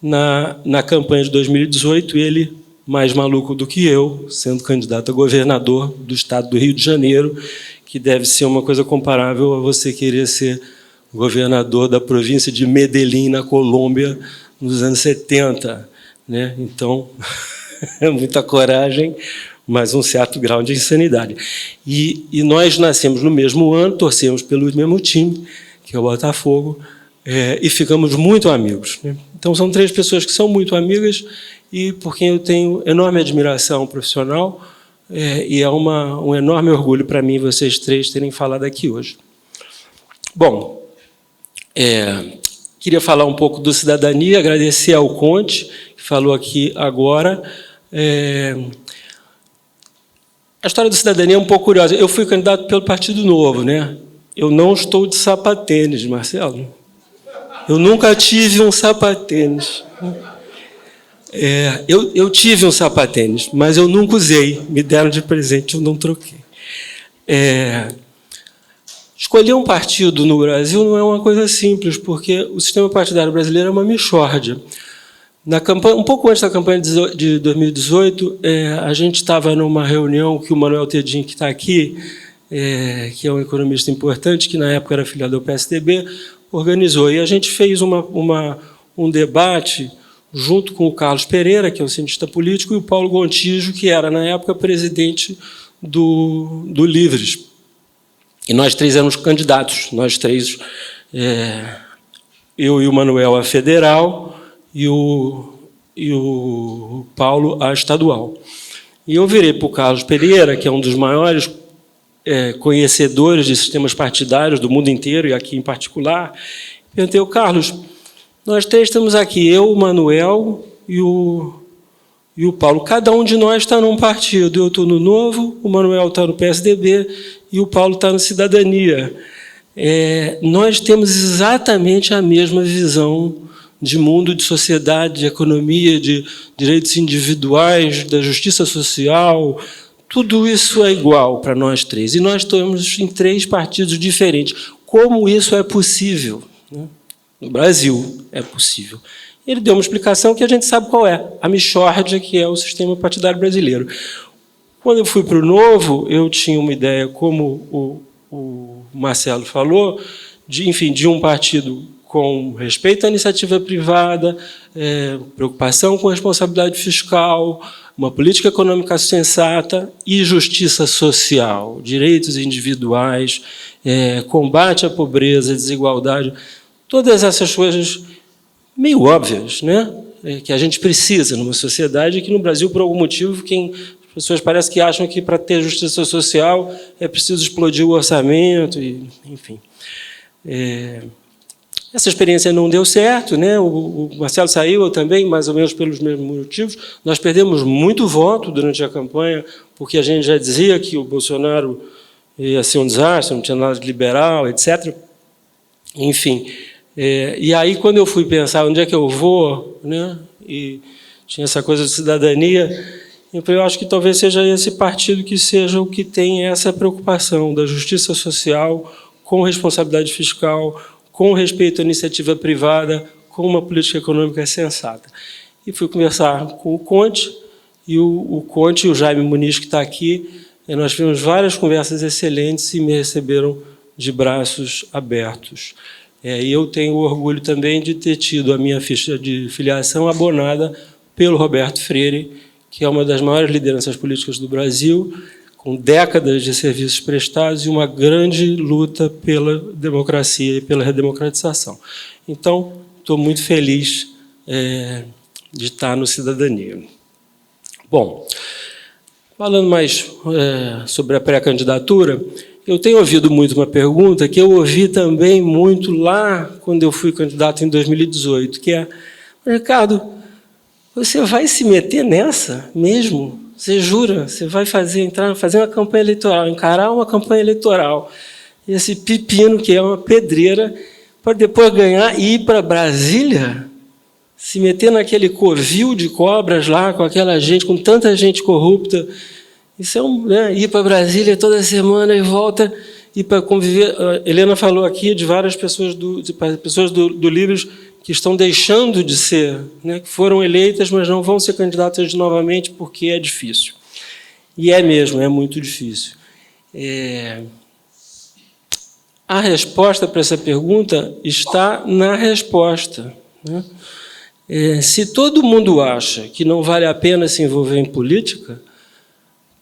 na campanha de 2018, ele, mais maluco do que eu, sendo candidato a governador do estado do Rio de Janeiro, que deve ser uma coisa comparável a você querer ser governador da província de Medellín, na Colômbia, nos anos 70. Né? Então, é muita coragem, mas um certo grau de insanidade. E nós nascemos no mesmo ano, torcemos pelo mesmo time, que é o Botafogo, e ficamos muito amigos. Né? Então, são 3 pessoas que são muito amigas e por quem eu tenho enorme admiração profissional, e é um enorme orgulho para mim vocês 3 terem falado aqui hoje. Bom, queria falar um pouco do Cidadania, agradecer ao Conte, que falou aqui agora. A história do Cidadania é um pouco curiosa. Eu fui candidato pelo Partido Novo, né? Eu não estou de sapatênis, Marcelo. Eu nunca tive um sapatênis. Eu tive um sapatênis, mas eu nunca usei. Me deram de presente, eu não troquei. Escolher um partido no Brasil não é uma coisa simples, porque o sistema partidário brasileiro é uma mixórdia. Na campanha, um pouco antes da campanha de 2018, a gente estava numa reunião que o Manuel Tedin, que está aqui, que é um economista importante, que na época era filiado ao PSDB, organizou. E a gente fez um debate junto com o Carlos Pereira, que é um cientista político, e o Paulo Gontijo, que era, na época, presidente do Livres. E nós 3 éramos candidatos, nós 3, eu e o Manuel a federal e o Paulo a estadual. E eu virei para o Carlos Pereira, que é um dos maiores conhecedores de sistemas partidários do mundo inteiro, e aqui em particular, perguntei ao Carlos, nós 3 estamos aqui, eu, o Manuel e o Paulo, cada um de nós está num partido, eu estou no Novo, o Manuel está no PSDB e o Paulo está no Cidadania. Nós temos exatamente a mesma visão de mundo, de sociedade, de economia, de direitos individuais, da justiça social. Tudo isso é igual para nós 3. E nós estamos em 3 partidos diferentes. Como isso é possível? No Brasil é possível. Ele deu uma explicação que a gente sabe qual é. A mixórdia, que é o sistema partidário brasileiro. Quando eu fui para o Novo, eu tinha uma ideia, como o Marcelo falou, de um partido com respeito à iniciativa privada, preocupação com responsabilidade fiscal, uma política econômica sensata e justiça social, direitos individuais, combate à pobreza, desigualdade, todas essas coisas meio óbvias, né? que a gente precisa numa sociedade, que no Brasil, por algum motivo, as pessoas parecem que acham que para ter justiça social é preciso explodir o orçamento, enfim. Essa experiência não deu certo, né? O Marcelo saiu, eu também, mais ou menos pelos mesmos motivos. Nós perdemos muito voto durante a campanha, porque a gente já dizia que o Bolsonaro ia ser um desastre, não tinha nada de liberal, etc. Enfim. E aí, quando eu fui pensar onde é que eu vou, né? E tinha essa coisa de cidadania, eu acho que talvez seja esse partido que seja o que tem essa preocupação da justiça social com responsabilidade fiscal, com respeito à iniciativa privada, com uma política econômica sensata. E fui conversar com o Conte, e o Conte e o Jaime Muniz, que está aqui, nós tivemos várias conversas excelentes e me receberam de braços abertos. E eu tenho orgulho também de ter tido a minha ficha de filiação abonada pelo Roberto Freire, que é uma das maiores lideranças políticas do Brasil, com décadas de serviços prestados e uma grande luta pela democracia e pela redemocratização. Então, estou muito feliz de estar no Cidadania. Bom, falando mais sobre a pré-candidatura, eu tenho ouvido muito uma pergunta que eu ouvi também muito lá quando eu fui candidato em 2018, que é: Ricardo, você vai se meter nessa mesmo? Você jura? Você vai fazer uma campanha eleitoral, encarar uma campanha eleitoral, esse pepino que é uma pedreira, para depois ganhar e ir para Brasília? Se meter naquele covil de cobras lá, com aquela gente, com tanta gente corrupta? Isso é ir para Brasília toda semana e volta, e para conviver. A Helena falou aqui de várias pessoas do Livres que estão deixando de ser, né, que foram eleitas, mas não vão ser candidatas novamente porque é difícil. E é mesmo, é muito difícil. A resposta para essa pergunta está na resposta, né? Se todo mundo acha que não vale a pena se envolver em política,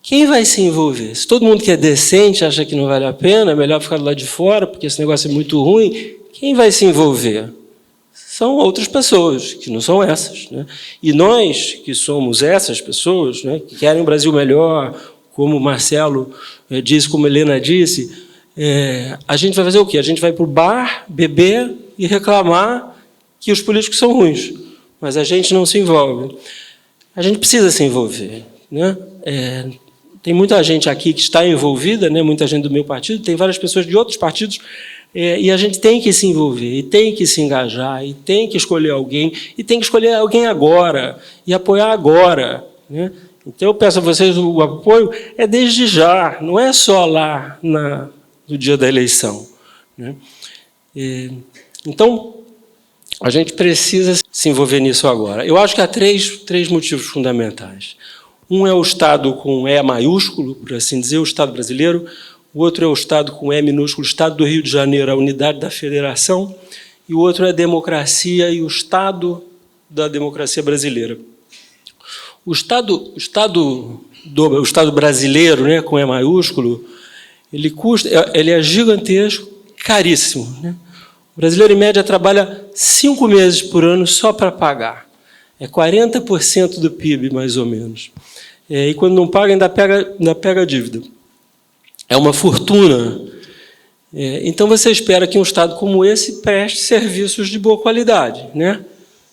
quem vai se envolver? Se todo mundo que é decente acha que não vale a pena, é melhor ficar do lado de fora, porque esse negócio é muito ruim, quem vai se envolver? São outras pessoas, que não são essas, né? E nós, que somos essas pessoas, né, que querem um Brasil melhor, como o Marcelo disse, como a Helena disse, a gente vai fazer o quê? A gente vai para o bar, beber e reclamar que os políticos são ruins, mas a gente não se envolve. A gente precisa se envolver, né? Tem muita gente aqui que está envolvida, né? Muita gente do meu partido, tem várias pessoas de outros partidos, e a gente tem que se envolver, e tem que se engajar, e tem que escolher alguém, e tem que escolher alguém agora, e apoiar agora, né? Então, eu peço a vocês o apoio desde já, não é só lá no dia da eleição, né? Então, a gente precisa se envolver nisso agora. Eu acho que há três motivos fundamentais. Um é o Estado com E maiúsculo, por assim dizer, o Estado brasileiro. O outro é o Estado com E minúsculo, o Estado do Rio de Janeiro, a unidade da federação. E o outro é a democracia e o Estado da democracia brasileira. O Estado brasileiro, né, com E maiúsculo, ele é gigantesco, caríssimo, né? O brasileiro, em média, trabalha 5 meses por ano só para pagar. É 40% do PIB, mais ou menos. E quando não paga, ainda pega a dívida. É uma fortuna. Então, você espera que um Estado como esse preste serviços de boa qualidade, né?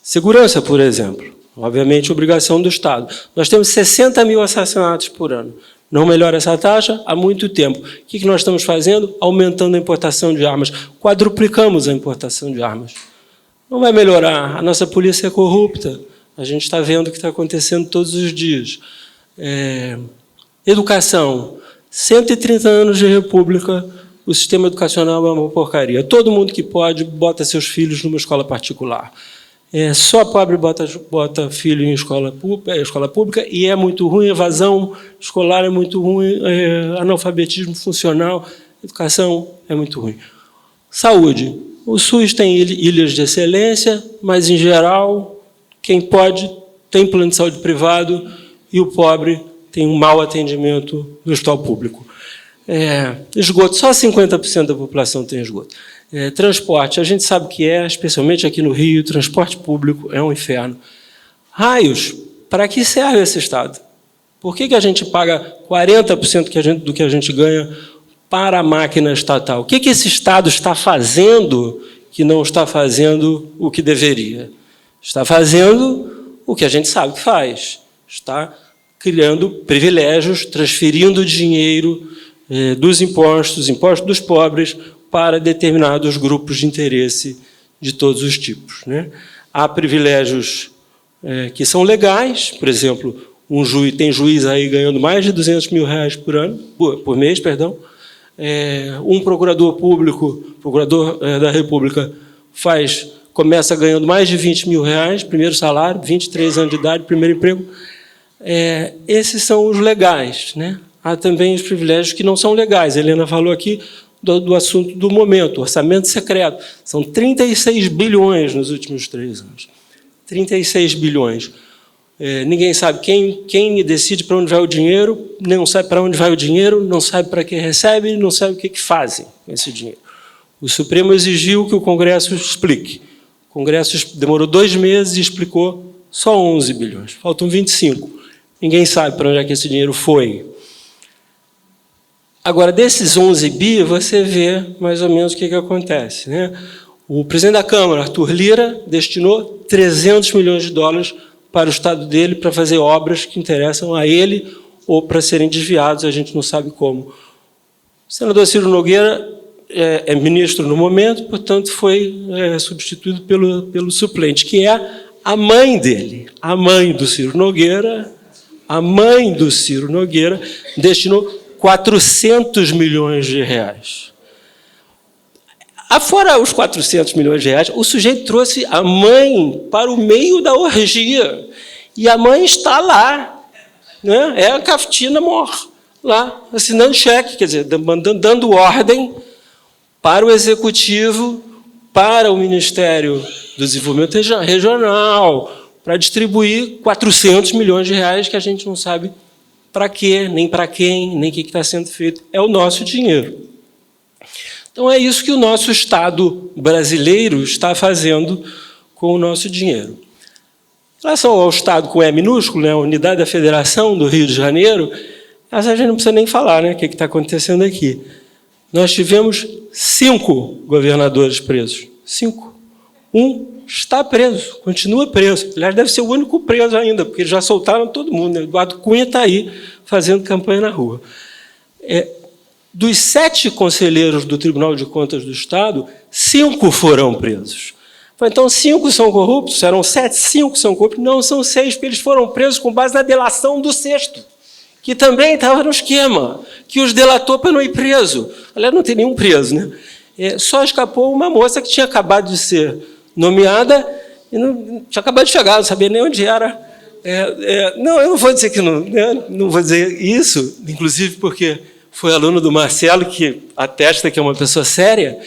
Segurança, por exemplo. Obviamente, obrigação do Estado. Nós temos 60 mil assassinatos por ano. Não melhora essa taxa há muito tempo. O que nós estamos fazendo? Aumentando a importação de armas. Quadruplicamos a importação de armas. Não vai melhorar. A nossa polícia é corrupta. A gente está vendo o que está acontecendo todos os dias. Educação. 130 anos de república, o sistema educacional é uma porcaria. Todo mundo que pode bota seus filhos numa escola particular. Só pobre bota filho em escola pública, e é muito ruim, evasão escolar é muito ruim, analfabetismo funcional, educação é muito ruim. Saúde. O SUS tem ilhas de excelência, mas, em geral, quem pode tem plano de saúde privado e o pobre tem um mau atendimento no hospital público. Esgoto, só 50% da população tem esgoto. Transporte, a gente sabe que especialmente aqui no Rio, transporte público é um inferno. Raios, para que serve esse Estado? Por que a gente paga 40% do que a gente ganha para a máquina estatal? O que esse Estado está fazendo que não está fazendo o que deveria? Está fazendo o que a gente sabe que faz. Está criando privilégios, transferindo dinheiro dos impostos dos pobres, para determinados grupos de interesse de todos os tipos, né? Há privilégios que são legais, por exemplo, tem juiz aí ganhando mais de R$200 mil por mês, perdão. Um procurador público, procurador da República, começa ganhando mais de R$20 mil, primeiro salário, 23 anos de idade, primeiro emprego. Esses são os legais, né? Há também os privilégios que não são legais. A Helena falou aqui do assunto do momento, orçamento secreto. São 36 bilhões nos últimos 3 anos. 36 bilhões. Ninguém sabe quem decide para onde vai o dinheiro, não sabe para onde vai o dinheiro, não sabe para que recebe, não sabe o que fazem com esse dinheiro. O Supremo exigiu que o Congresso explique. O Congresso demorou 2 meses e explicou só 11 bilhões. Faltam 25. Ninguém sabe para onde é que esse dinheiro foi. Agora, desses 11 bi, você vê mais ou menos o que acontece, né? O presidente da Câmara, Arthur Lira, destinou $300 milhões para o Estado dele, para fazer obras que interessam a ele ou para serem desviados, a gente não sabe como. O senador Ciro Nogueira é ministro no momento, portanto, foi substituído pelo suplente, que é a mãe dele. A mãe do Ciro Nogueira, destinou R$400 milhões. Afora os R$400 milhões, o sujeito trouxe a mãe para o meio da orgia. E a mãe está lá, né? É a Caftina Mor, lá, assinando cheque, quer dizer, dando ordem para o Executivo, para o Ministério do Desenvolvimento Regional, para distribuir R$400 milhões que a gente não sabe para quê, nem para quem, nem o que está sendo feito. É o nosso dinheiro. Então, é isso que o nosso Estado brasileiro está fazendo com o nosso dinheiro. Em relação ao Estado com E minúsculo, né, a Unidade da Federação do Rio de Janeiro, a gente não precisa nem falar, né, o que está acontecendo aqui. Nós tivemos 5 governadores presos. 5. Um está preso, continua preso. Aliás, deve ser o único preso ainda, porque já soltaram todo mundo, né? Eduardo Cunha está aí fazendo campanha na rua. Dos 7 conselheiros do Tribunal de Contas do Estado, 5 foram presos. Então, 5 são corruptos? Eram 7, 5 são corruptos? Não, são 6, porque eles foram presos com base na delação do 6º, que também estava no esquema, que os delatou para não ir preso. Aliás, não tem nenhum preso, né? Só escapou uma moça que tinha acabado de ser nomeada e não tinha acabado de chegar, não sabia nem onde era. Não, eu não vou dizer que não, né? Não vou dizer isso, inclusive porque foi aluno do Marcelo, que atesta que é uma pessoa séria,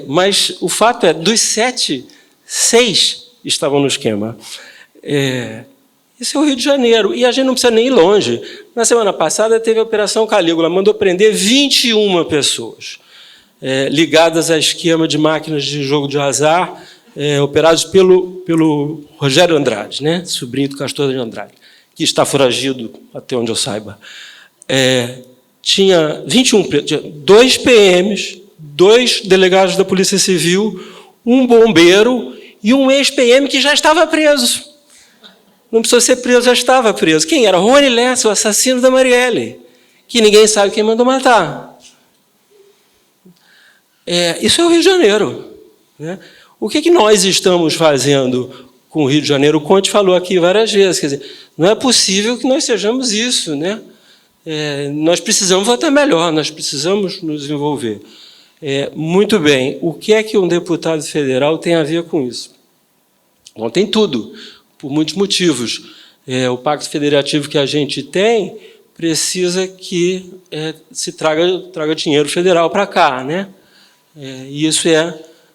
mas o fato é, dos 7, 6 estavam no esquema. Esse é o Rio de Janeiro, e a gente não precisa nem ir longe. Na semana passada teve a Operação Calígula, mandou prender 21 pessoas ligadas a esquema de máquinas de jogo de azar, operados pelo Rogério Andrade, né? Sobrinho do Castor de Andrade, que está foragido, até onde eu saiba. Tinha 21 presos, tinha 2 PMs, 2 delegados da Polícia Civil, um bombeiro e um ex-PM que já estava preso. Não precisou ser preso, já estava preso. Quem era? Rony Lessa, o assassino da Marielle, que ninguém sabe quem mandou matar. Isso é o Rio de Janeiro, né? O que nós estamos fazendo com o Rio de Janeiro? O Conte falou aqui várias vezes, quer dizer, não é possível que nós sejamos isso, né? Nós precisamos votar melhor, nós precisamos nos envolver. Muito bem, o que é que um deputado federal tem a ver com isso? Bom, tem tudo, por muitos motivos. O pacto federativo que a gente tem precisa que se traga dinheiro federal para cá, né? E isso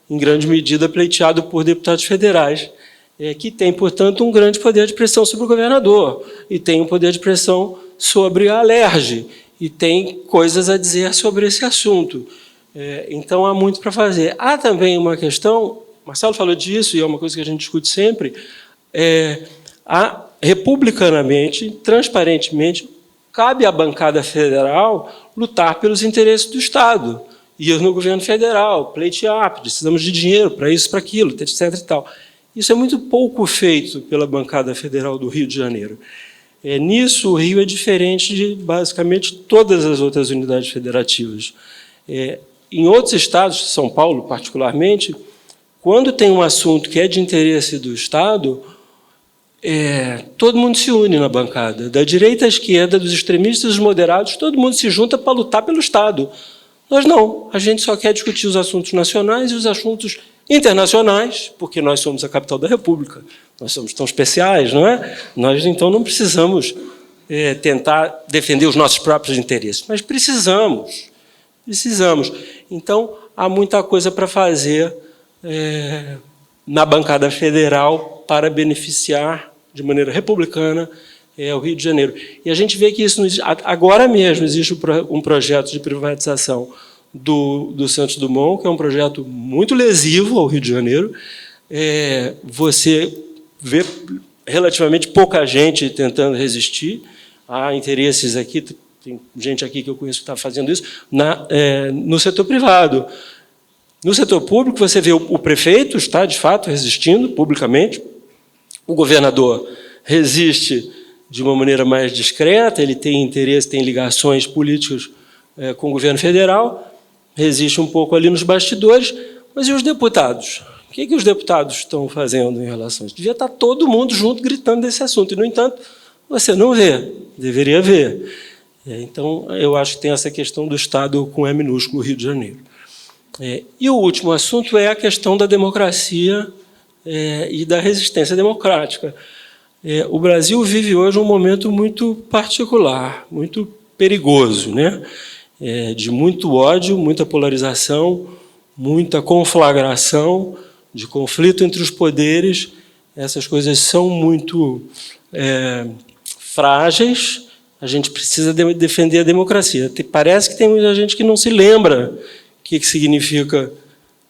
em grande medida, pleiteado por deputados federais, que têm, portanto, um grande poder de pressão sobre o governador, e tem um poder de pressão sobre a Alerj, e tem coisas a dizer sobre esse assunto. Então, há muito para fazer. Há também uma questão, Marcelo falou disso, e é uma coisa que a gente discute sempre, republicanamente, transparentemente, cabe à bancada federal lutar pelos interesses do Estado, ir no governo federal, pleitear, precisamos de dinheiro para isso, para aquilo, etc. E tal. Isso é muito pouco feito pela bancada federal do Rio de Janeiro. Nisso, o Rio é diferente de, basicamente, todas as outras unidades federativas. Em outros estados, São Paulo, particularmente, quando tem um assunto que é de interesse do Estado, todo mundo se une na bancada. Da direita à esquerda, dos extremistas aos moderados, todo mundo se junta para lutar pelo Estado. Nós não. A gente só quer discutir os assuntos nacionais e os assuntos internacionais, porque nós somos a capital da República. Nós somos tão especiais, não é? Nós, então, não precisamos tentar defender os nossos próprios interesses, mas precisamos. Precisamos. Então, há muita coisa para fazer na bancada federal para beneficiar de maneira republicana o Rio de Janeiro. E a gente vê que isso agora mesmo existe um projeto de privatização do Santos Dumont, que é um projeto muito lesivo ao Rio de Janeiro. Você vê relativamente pouca gente tentando resistir. Há interesses aqui, tem gente aqui que eu conheço que está fazendo isso, no setor privado. No setor público, você vê o prefeito está, de fato, resistindo publicamente, o governador resiste de uma maneira mais discreta, ele tem interesse, tem ligações políticas com o governo federal, resiste um pouco ali nos bastidores, mas e os deputados? O que os deputados estão fazendo em relação a isso? Devia estar todo mundo junto gritando desse assunto, e, no entanto, você não vê, deveria ver. Então, eu acho que tem essa questão do Estado com E minúsculo, Rio de Janeiro. E o último assunto é a questão da democracia e da resistência democrática. O Brasil vive hoje um momento muito particular, muito perigoso, né? De muito ódio, muita polarização, muita conflagração, de conflito entre os poderes. Essas coisas são muito frágeis. A gente precisa defender a democracia. Parece que tem muita gente que não se lembra o que significa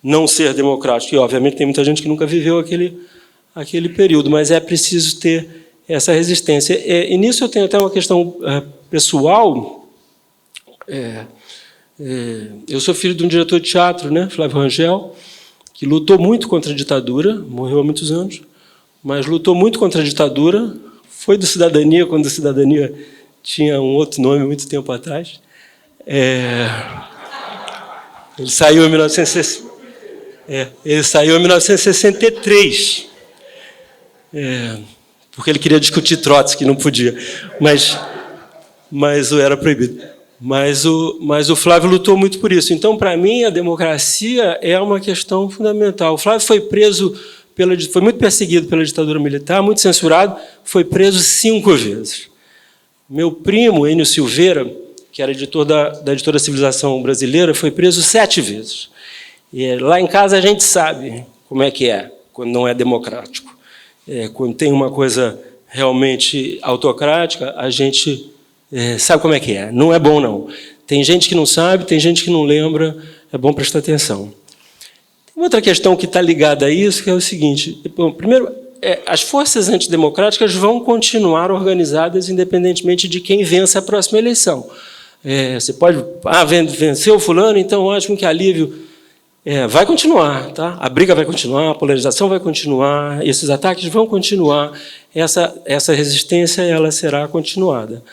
não ser democrático. E, obviamente, tem muita gente que nunca viveu aquele período, mas é preciso ter essa resistência. E nisso eu tenho até uma questão pessoal. Eu sou filho de um diretor de teatro, né, Flávio Rangel, que lutou muito contra a ditadura, morreu há muitos anos, mas lutou muito contra a ditadura, foi do Cidadania, quando a Cidadania tinha um outro nome muito tempo atrás. Ele saiu em 1963, porque ele queria discutir Trotsky, não podia, mas era proibido. Mas o Flávio lutou muito por isso. Então, para mim, a democracia é uma questão fundamental. O Flávio foi preso, foi muito perseguido pela ditadura militar, muito censurado, foi preso 5 vezes. Meu primo, Enio Silveira, que era editor da editora Civilização Brasileira, foi preso 7 vezes. E lá em casa a gente sabe como é que é, quando não é democrático. Quando tem uma coisa realmente autocrática, a gente sabe como é que é. Não é bom, não. Tem gente que não sabe, tem gente que não lembra, é bom prestar atenção. Tem outra questão que está ligada a isso, que é o seguinte. Bom, primeiro, as forças antidemocráticas vão continuar organizadas independentemente de quem vença a próxima eleição. Você pode... venceu o fulano, então ótimo, que alívio. Vai continuar, tá? A briga vai continuar, a polarização vai continuar, esses ataques vão continuar, essa resistência ela será continuada.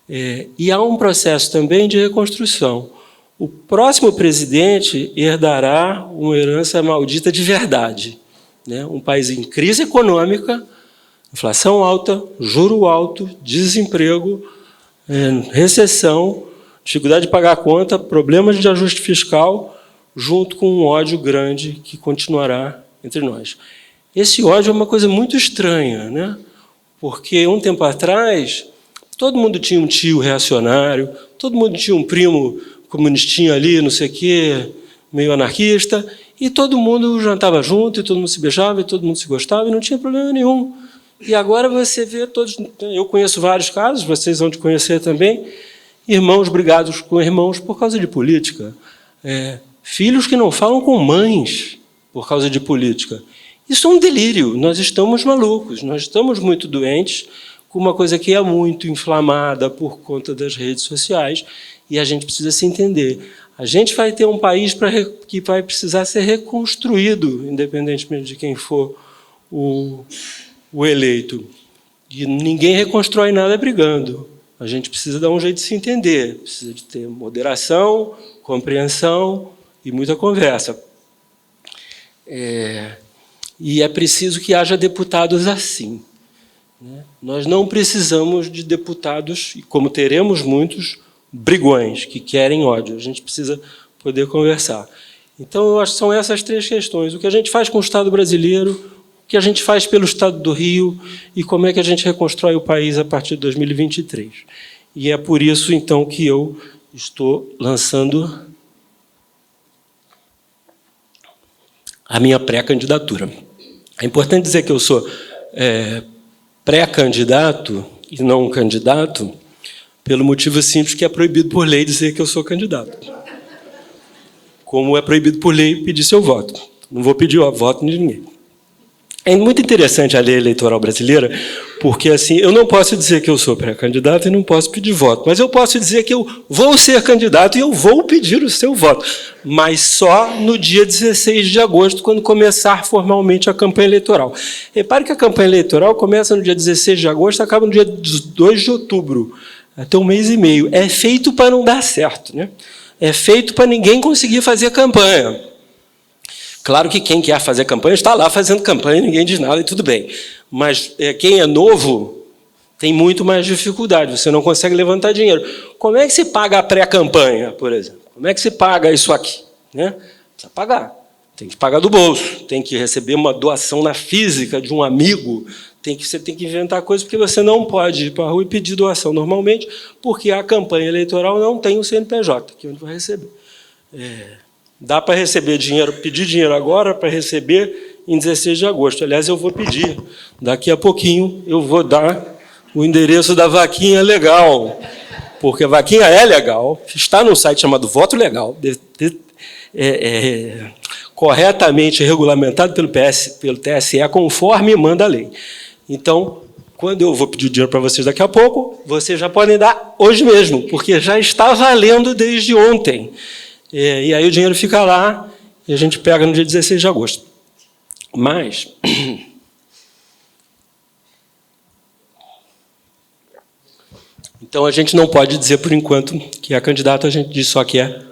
E há um processo também de reconstrução. O próximo presidente herdará uma herança maldita de verdade, né? Um país em crise econômica, inflação alta, juro alto, desemprego, recessão, dificuldade de pagar a conta, problemas de ajuste fiscal, junto com um ódio grande que continuará entre nós. Esse ódio é uma coisa muito estranha, né? Porque, um tempo atrás, todo mundo tinha um tio reacionário, todo mundo tinha um primo comunistinho ali, não sei o quê, meio anarquista, e todo mundo jantava junto, e todo mundo se beijava, e todo mundo se gostava, e não tinha problema nenhum. E agora você vê todos... Eu conheço vários casos, vocês vão te conhecer também, irmãos brigados com irmãos por causa de política. Filhos que não falam com mães por causa de política. Isso é um delírio, nós estamos malucos, nós estamos muito doentes com uma coisa que é muito inflamada por conta das redes sociais, e a gente precisa se entender. A gente vai ter um país que vai precisar ser reconstruído, independentemente de quem for o eleito. E ninguém reconstrói nada brigando. A gente precisa dar um jeito de se entender, precisa de ter moderação, compreensão e muita conversa. E é preciso que haja deputados assim. Nós não precisamos de deputados, e como teremos muitos, brigões, que querem ódio. A gente precisa poder conversar. Então, eu acho que são essas três questões. O que a gente faz com o Estado brasileiro, o que a gente faz pelo Estado do Rio e como é que a gente reconstrói o país a partir de 2023. E é por isso, então, que eu estou lançando a minha pré-candidatura. É importante dizer que eu sou pré-candidato e não um candidato, pelo motivo simples que é proibido por lei dizer que eu sou candidato. Como é proibido por lei pedir seu voto. Não vou pedir o voto de ninguém. É muito interessante a lei eleitoral brasileira, porque assim, eu não posso dizer que eu sou pré-candidato e não posso pedir voto, mas eu posso dizer que eu vou ser candidato e eu vou pedir o seu voto, mas só no dia 16 de agosto, quando começar formalmente a campanha eleitoral. Repare que a campanha eleitoral começa no dia 16 de agosto e acaba no dia 2 de outubro, até um mês e meio. É feito para não dar certo, né? É feito para ninguém conseguir fazer campanha. Claro que quem quer fazer campanha está lá fazendo campanha, ninguém diz nada e tudo bem. Mas quem é novo tem muito mais dificuldade, você não consegue levantar dinheiro. Como é que se paga a pré-campanha, por exemplo? Como é que se paga isso aqui? Né? Precisa pagar. Tem que pagar do bolso, tem que receber uma doação na física de um amigo, você tem que inventar coisas, porque você não pode ir para a rua e pedir doação normalmente, porque a campanha eleitoral não tem o CNPJ, que é onde vai receber. Dá para receber dinheiro, pedir dinheiro agora para receber em 16 de agosto. Aliás, eu vou pedir. Daqui a pouquinho eu vou dar o endereço da vaquinha legal, porque a vaquinha é legal, está num site chamado Voto Legal, corretamente regulamentado pelo TSE, conforme manda a lei. Então, quando eu vou pedir dinheiro para vocês daqui a pouco, vocês já podem dar hoje mesmo, porque já está valendo desde ontem. E aí o dinheiro fica lá e a gente pega no dia 16 de agosto. Mas então a gente não pode dizer por enquanto que é candidato, a gente diz só que é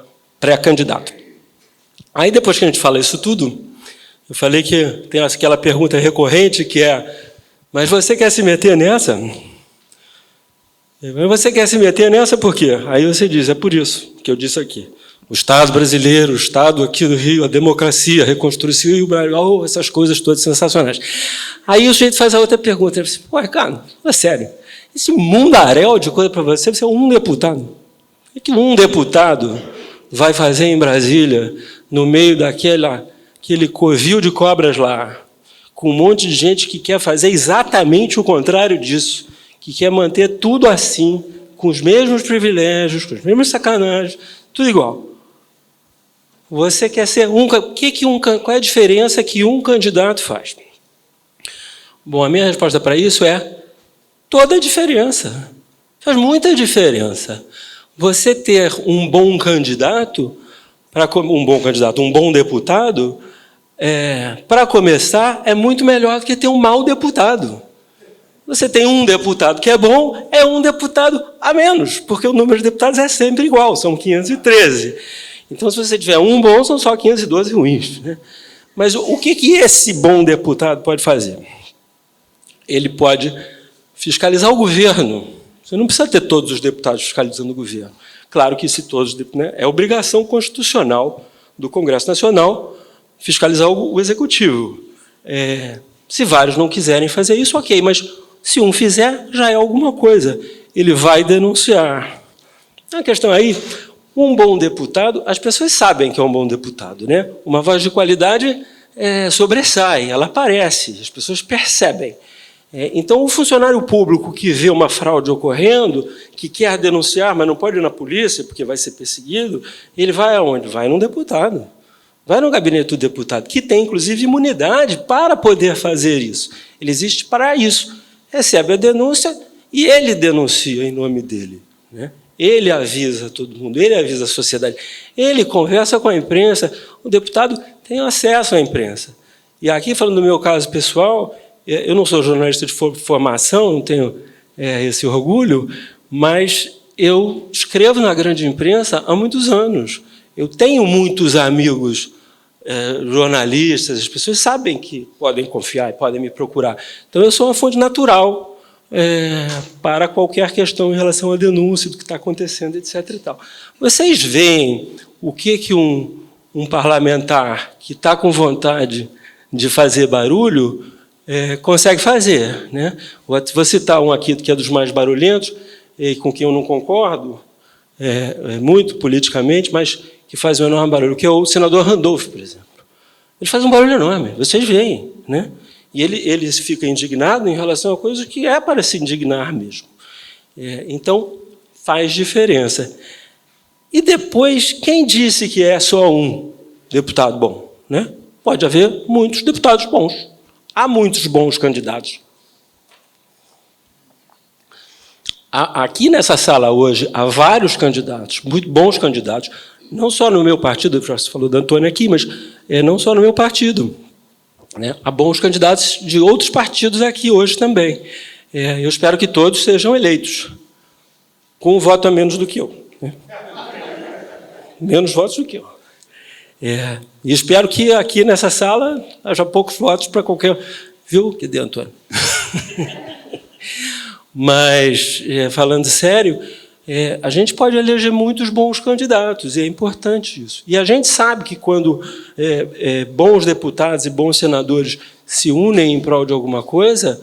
pré-candidato. Aí depois que a gente fala isso tudo, eu falei que tem aquela pergunta recorrente que é: mas você quer se meter nessa? Mas você quer se meter nessa por quê? Aí você diz: é por isso que eu disse aqui. O Estado brasileiro, o Estado aqui do Rio, a democracia, reconstruir o Brasil, essas coisas todas sensacionais. Aí o sujeito faz a outra pergunta. Ele diz: pô, Ricardo, é sério, esse mundaréu de coisa para você é um deputado. O que um deputado vai fazer em Brasília, no meio daquele covil de cobras lá, com um monte de gente que quer fazer exatamente o contrário disso, que quer manter tudo assim, com os mesmos privilégios, com as mesmas sacanagens, tudo igual. Você quer ser qual é a diferença que um candidato faz? Bom, a minha resposta para isso é toda a diferença. Faz muita diferença. Você ter um bom candidato, um bom deputado, para começar, é muito melhor do que ter um mau deputado. Você tem um deputado que é bom, é um deputado a menos, porque o número de deputados é sempre igual, são 513. Então, se você tiver um bom, são só 512 ruins. Né? Mas o que esse bom deputado pode fazer? Ele pode fiscalizar o governo. Você não precisa ter todos os deputados fiscalizando o governo. Claro que se todos, né, é obrigação constitucional do Congresso Nacional fiscalizar o Executivo. Se vários não quiserem fazer isso, ok, mas se um fizer, já é alguma coisa. Ele vai denunciar. A questão aí, um bom deputado, as pessoas sabem que é um bom deputado, né? Uma voz de qualidade sobressai, ela aparece, as pessoas percebem. Então, o funcionário público que vê uma fraude ocorrendo, que quer denunciar, mas não pode ir na polícia, porque vai ser perseguido, ele vai aonde? Vai num deputado. vai no gabinete do deputado, que tem, inclusive, imunidade para poder fazer isso. Ele existe para isso. Recebe a denúncia e ele denuncia em nome dele, né? Ele avisa todo mundo, ele avisa a sociedade, ele conversa com a imprensa, o deputado tem acesso à imprensa. E aqui, falando do meu caso pessoal, eu não sou jornalista de formação, não tenho esse orgulho, mas eu escrevo na grande imprensa há muitos anos. Eu tenho muitos amigos jornalistas, as pessoas sabem que podem confiar e podem me procurar. Então, eu sou uma fonte natural para qualquer questão em relação à denúncia do que está acontecendo, etc. E tal. Vocês veem o que um parlamentar que está com vontade de fazer barulho consegue fazer, né? Vou citar um aqui que é dos mais barulhentos, e com quem eu não concordo muito politicamente, mas que faz um enorme barulho, que é o senador Randolph, por exemplo. Ele faz um barulho enorme, vocês veem, né? E ele fica indignado em relação a coisas que é para se indignar mesmo. Então, faz diferença. E depois, quem disse que é só um deputado bom, né? Pode haver muitos deputados bons. Há muitos bons candidatos. Aqui nessa sala hoje, há vários candidatos, muito bons candidatos, não só no meu partido, já se falou da Antônia aqui, mas não só no meu partido, né? Há bons candidatos de outros partidos aqui hoje também. Eu espero que todos sejam eleitos, com um voto a menos do que eu, né? Menos votos do que eu. E espero que aqui nessa sala haja poucos votos para qualquer... Viu? Cadê, Antônio? Mas, falando sério, a gente pode eleger muitos bons candidatos, e é importante isso. E a gente sabe que quando bons deputados e bons senadores se unem em prol de alguma coisa,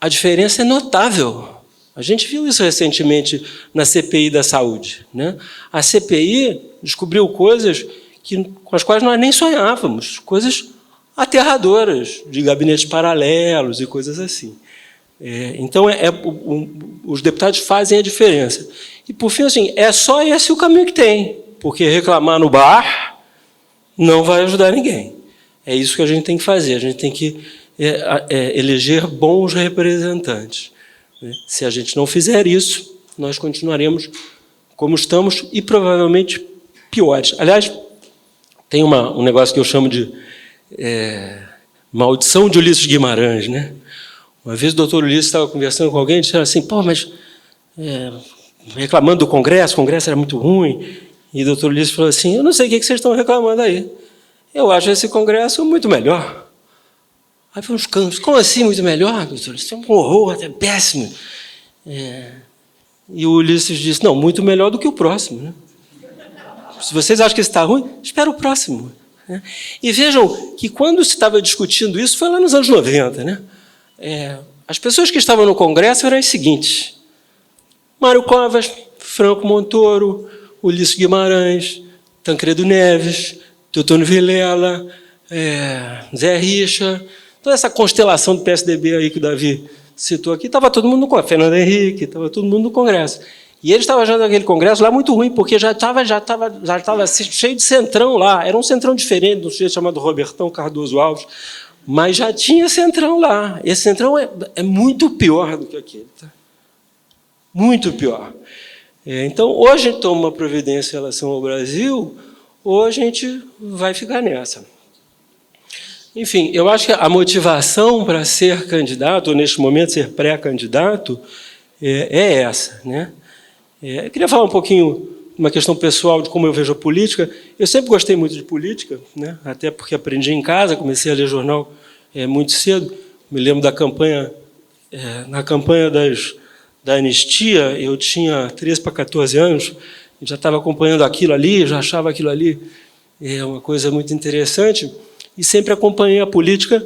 a diferença é notável. A gente viu isso recentemente na CPI da saúde, né? A CPI descobriu coisas com as quais nós nem sonhávamos, coisas aterradoras, de gabinetes paralelos e coisas assim. Então, os deputados fazem a diferença. E, por fim, assim, é só esse o caminho que tem, porque reclamar no bar não vai ajudar ninguém. É isso que a gente tem que fazer, a gente tem que eleger bons representantes. Se a gente não fizer isso, nós continuaremos como estamos e provavelmente piores. Aliás, tem um negócio que eu chamo de maldição de Ulisses Guimarães, né? Uma vez o doutor Ulisses estava conversando com alguém e disse assim, pô, mas reclamando do Congresso, o Congresso era muito ruim, e o doutor Ulisses falou assim, eu não sei o que vocês estão reclamando aí, eu acho esse Congresso muito melhor. Aí foi uns campos, como assim muito melhor, doutor? Isso é um horror, é péssimo. E o Ulisses disse, não, muito melhor do que o próximo, né? Se vocês acham que isso está ruim, espera o próximo. Né? E vejam que quando se estava discutindo isso, foi lá nos anos 90, né? As pessoas que estavam no Congresso eram as seguintes: Mário Covas, Franco Montoro, Ulisses Guimarães, Tancredo Neves, Teotônio Vilela, Zé Richa, toda essa constelação do PSDB aí que o Davi citou aqui, estava todo mundo no Congresso, Fernando Henrique, estava todo mundo no Congresso. E ele estava achando aquele Congresso lá muito ruim, porque já estava cheio de centrão lá. Era um centrão diferente, de um sujeito chamado Robertão Cardoso Alves, mas já tinha centrão lá. Esse centrão é muito pior do que aquele. Tá? Muito pior. Então, ou a gente toma uma providência em relação ao Brasil, ou a gente vai ficar nessa. Enfim, eu acho que a motivação para ser candidato, ou neste momento ser pré-candidato, é essa, né? Eu queria falar um pouquinho de uma questão pessoal de como eu vejo a política. Eu sempre gostei muito de política, né? Até porque aprendi em casa, comecei a ler jornal muito cedo. Me lembro da campanha, na campanha da anistia, eu tinha 13 para 14 anos, já estava acompanhando aquilo ali, já achava aquilo ali uma coisa muito interessante, e sempre acompanhei a política,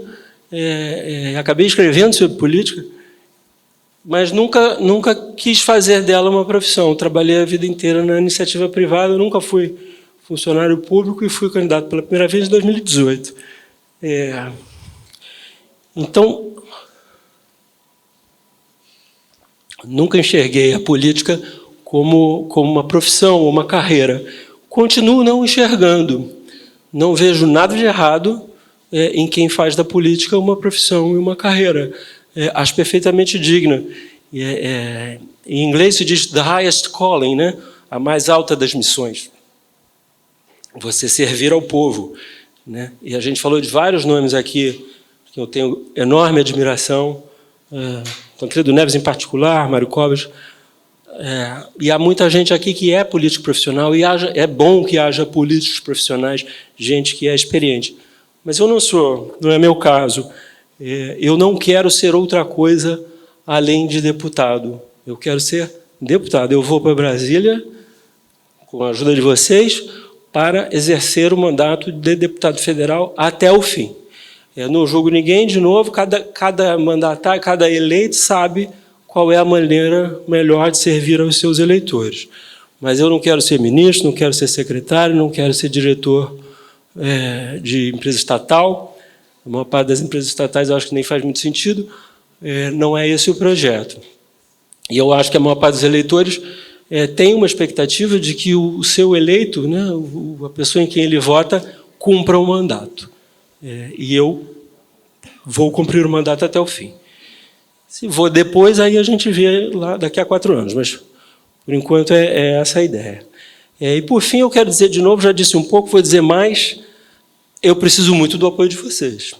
acabei escrevendo sobre política, mas nunca quis fazer dela uma profissão. Trabalhei a vida inteira na iniciativa privada, nunca fui funcionário público e fui candidato pela primeira vez em 2018. Então, nunca enxerguei a política como uma profissão ou uma carreira. Continuo não enxergando, não vejo nada de errado em quem faz da política uma profissão e uma carreira. Acho perfeitamente digna. Em inglês se diz the highest calling, né? A mais alta das missões. Você servir ao povo, né? E a gente falou de vários nomes aqui que eu tenho enorme admiração, Tancredo Neves em particular, Mário Covas, e há muita gente aqui que é político profissional, e é bom que haja políticos profissionais, gente que é experiente. Mas eu não sou, não é meu caso. Eu não quero ser outra coisa além de deputado. Eu quero ser deputado. Eu vou para Brasília, com a ajuda de vocês, para exercer o mandato de deputado federal até o fim. Eu não julgo ninguém, de novo, cada mandatário, cada eleito sabe qual é a maneira melhor de servir aos seus eleitores. Mas eu não quero ser ministro, não quero ser secretário, não quero ser diretor de empresa estatal. A maior parte das empresas estatais eu acho que nem faz muito sentido. Não é esse o projeto. E eu acho que a maior parte dos eleitores tem uma expectativa de que o seu eleito, né, a pessoa em quem ele vota, cumpra o mandato. E eu vou cumprir o mandato até o fim. Se vou depois, aí a gente vê lá daqui a 4 anos, mas, por enquanto, é essa a ideia. E, por fim, eu quero dizer de novo, já disse um pouco, vou dizer mais, eu preciso muito do apoio de vocês.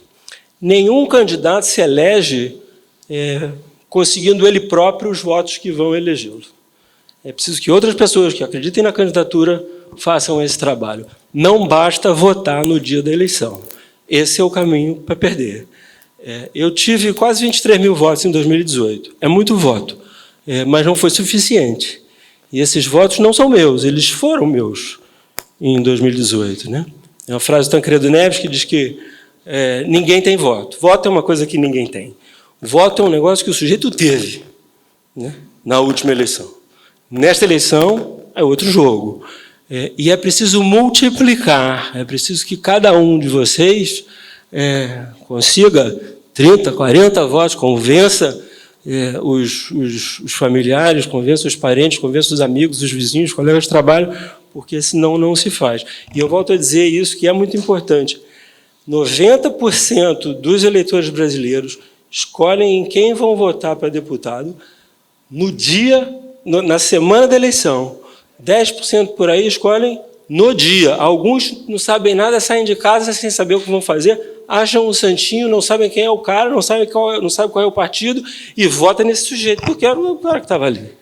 Nenhum candidato se elege conseguindo ele próprio os votos que vão elegê-lo. É preciso que outras pessoas que acreditem na candidatura façam esse trabalho. Não basta votar no dia da eleição. Esse é o caminho para perder. Eu tive quase 23 mil votos em 2018. É muito voto, mas não foi suficiente. E esses votos não são meus, eles foram meus em 2018. Né? É uma frase do Tancredo Neves que diz que ninguém tem voto. Voto é uma coisa que ninguém tem. Voto é um negócio que o sujeito teve, né, na última eleição. Nesta eleição, é outro jogo. E é preciso multiplicar, é preciso que cada um de vocês consiga 30, 40 votos, convença os familiares, convença os parentes, convença os amigos, os vizinhos, os colegas de trabalho, porque senão não se faz. E eu volto a dizer isso, que é muito importante. 90% dos eleitores brasileiros escolhem em quem vão votar para deputado no dia, na semana da eleição. 10% por aí escolhem no dia. Alguns não sabem nada, saem de casa sem saber o que vão fazer, acham um santinho, não sabem quem é o cara, não sabem qual é o partido e votam nesse sujeito, porque era o cara que estava ali.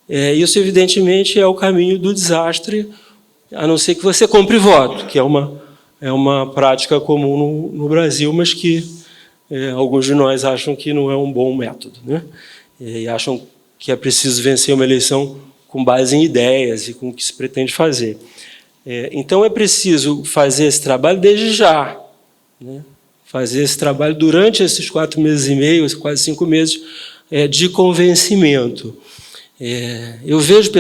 Isso, evidentemente, é o caminho do desastre, a não ser que você compre voto, que é uma prática comum no Brasil, mas que alguns de nós acham que não é um bom método, né? E acham que é preciso vencer uma eleição com base em ideias e com o que se pretende fazer. Então, é preciso fazer esse trabalho desde já, né? Fazer esse trabalho durante esses 4 meses e meio, quase 5 meses, de convencimento. Eu vejo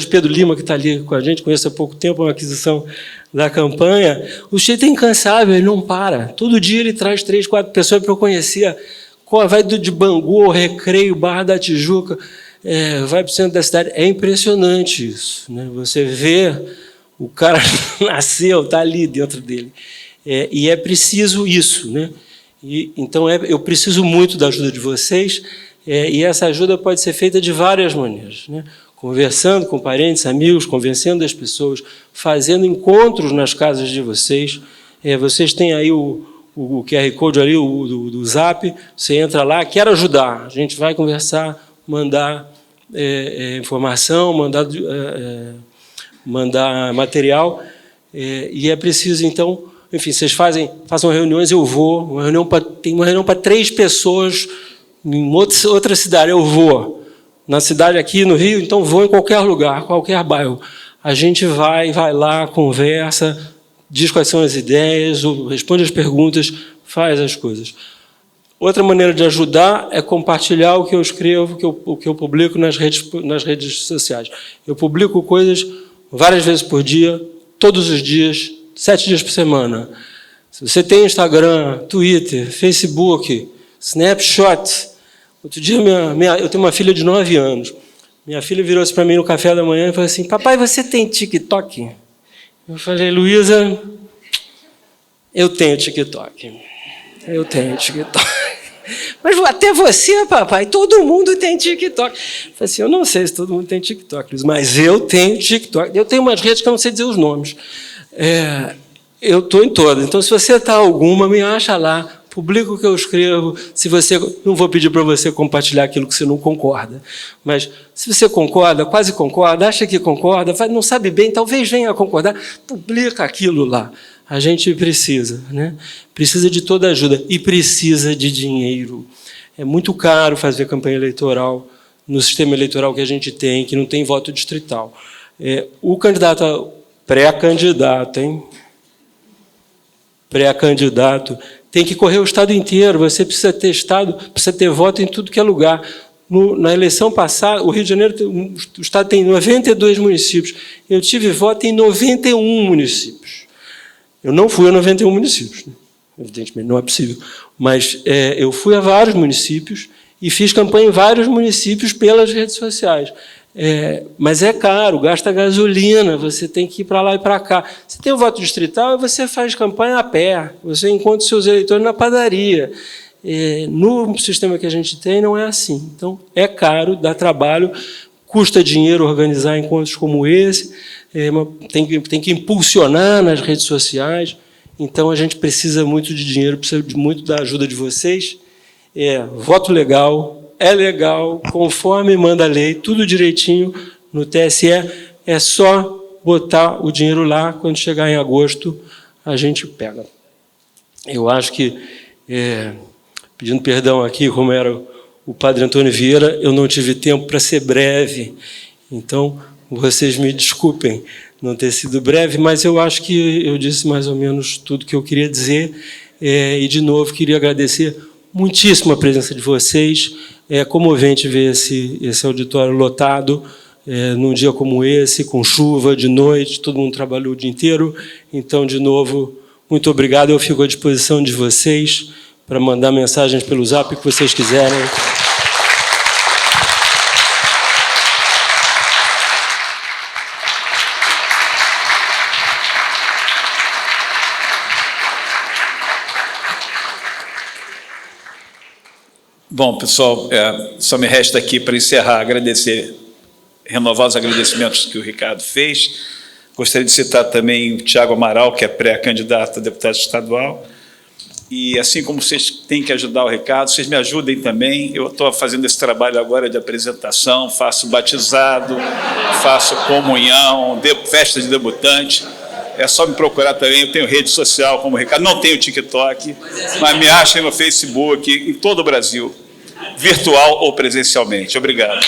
Pedro Lima, que está ali com a gente, conheço há pouco tempo, uma aquisição da campanha. O sujeito é incansável, ele não para. Todo dia ele traz 3, 4 pessoas para eu conhecer. Vai de Bangu ao Recreio, Barra da Tijuca, vai para o centro da cidade. É impressionante isso, né? Você vê o cara nasceu, está ali dentro dele. E é preciso isso, né? Então, eu preciso muito da ajuda de vocês, e essa ajuda pode ser feita de várias maneiras, né? Conversando com parentes, amigos, convencendo as pessoas, fazendo encontros nas casas de vocês. Vocês têm aí o QR Code ali, do Zap, você entra lá, quero ajudar, a gente vai conversar, mandar informação, mandar material, e é preciso, então, enfim, vocês façam reuniões, eu vou, tem uma reunião para 3 pessoas em outra cidade, eu vou. Na cidade aqui no Rio, então vou em qualquer lugar, qualquer bairro. A gente vai lá, conversa, diz quais são as ideias, responde as perguntas, faz as coisas. Outra maneira de ajudar é compartilhar o que eu escrevo, o que eu publico nas redes sociais. Eu publico coisas várias vezes por dia, todos os dias, 7 dias por semana. Se você tem Instagram, Twitter, Facebook, Snapchat. Outro dia, eu tenho uma filha de 9 anos. Minha filha virou-se para mim no café da manhã e falou assim, papai, você tem TikTok? Eu falei, Luísa, Eu tenho TikTok. Eu tenho TikTok. Mas até você, papai, todo mundo tem TikTok. Eu falei assim, eu não sei se todo mundo tem TikTok, mas eu tenho TikTok. Eu tenho umas redes que eu não sei dizer os nomes. Eu estou em todas. Então, se você está alguma, me acha lá. Publica o que eu escrevo. Se você, não vou pedir para você compartilhar aquilo que você não concorda, mas se você concorda, quase concorda, acha que concorda, não sabe bem, talvez venha a concordar, publica aquilo lá. A gente precisa, né? Precisa de toda ajuda e precisa de dinheiro. É muito caro fazer campanha eleitoral no sistema eleitoral que a gente tem, que não tem voto distrital. O candidato, pré-candidato, hein? Pré-candidato, tem que correr o estado inteiro, você precisa ter estado, precisa ter voto em tudo que é lugar. Na eleição passada, o Rio de Janeiro, o estado tem 92 municípios. Eu tive voto em 91 municípios. Eu não fui a 91 municípios, né? Evidentemente, não é possível. Mas eu fui a vários municípios e fiz campanha em vários municípios pelas redes sociais. Mas é caro, gasta gasolina, você tem que ir para lá e para cá. Você tem o voto distrital e você faz campanha a pé, você encontra seus eleitores na padaria. No sistema que a gente tem, não é assim. Então, é caro, dá trabalho, custa dinheiro organizar encontros como esse, tem que impulsionar nas redes sociais. Então, a gente precisa muito de dinheiro, precisa muito da ajuda de vocês. Voto legal, é legal, conforme manda a lei, tudo direitinho no TSE, é só botar o dinheiro lá, quando chegar em agosto, a gente pega. Eu acho que, pedindo perdão aqui, como era o padre Antônio Vieira, eu não tive tempo para ser breve, então vocês me desculpem não ter sido breve, mas eu acho que eu disse mais ou menos tudo que eu queria dizer, e, de novo, queria agradecer muitíssimo a presença de vocês. É comovente ver esse auditório lotado num dia como esse, com chuva, de noite, todo mundo trabalhou o dia inteiro. Então, de novo, muito obrigado. Eu fico à disposição de vocês para mandar mensagens pelo Zap, que vocês quiserem. Bom, pessoal, só me resta aqui para encerrar, renovar os agradecimentos que o Ricardo fez. Gostaria de citar também o Tiago Amaral, que é pré-candidato a deputado estadual. E assim como vocês têm que ajudar o Ricardo, vocês me ajudem também. Eu estou fazendo esse trabalho agora de apresentação, faço batizado, faço comunhão, festa de debutante. É só me procurar também, eu tenho rede social como o Ricardo, não tenho TikTok, mas me achem no Facebook, em todo o Brasil, virtual ou presencialmente. Obrigado.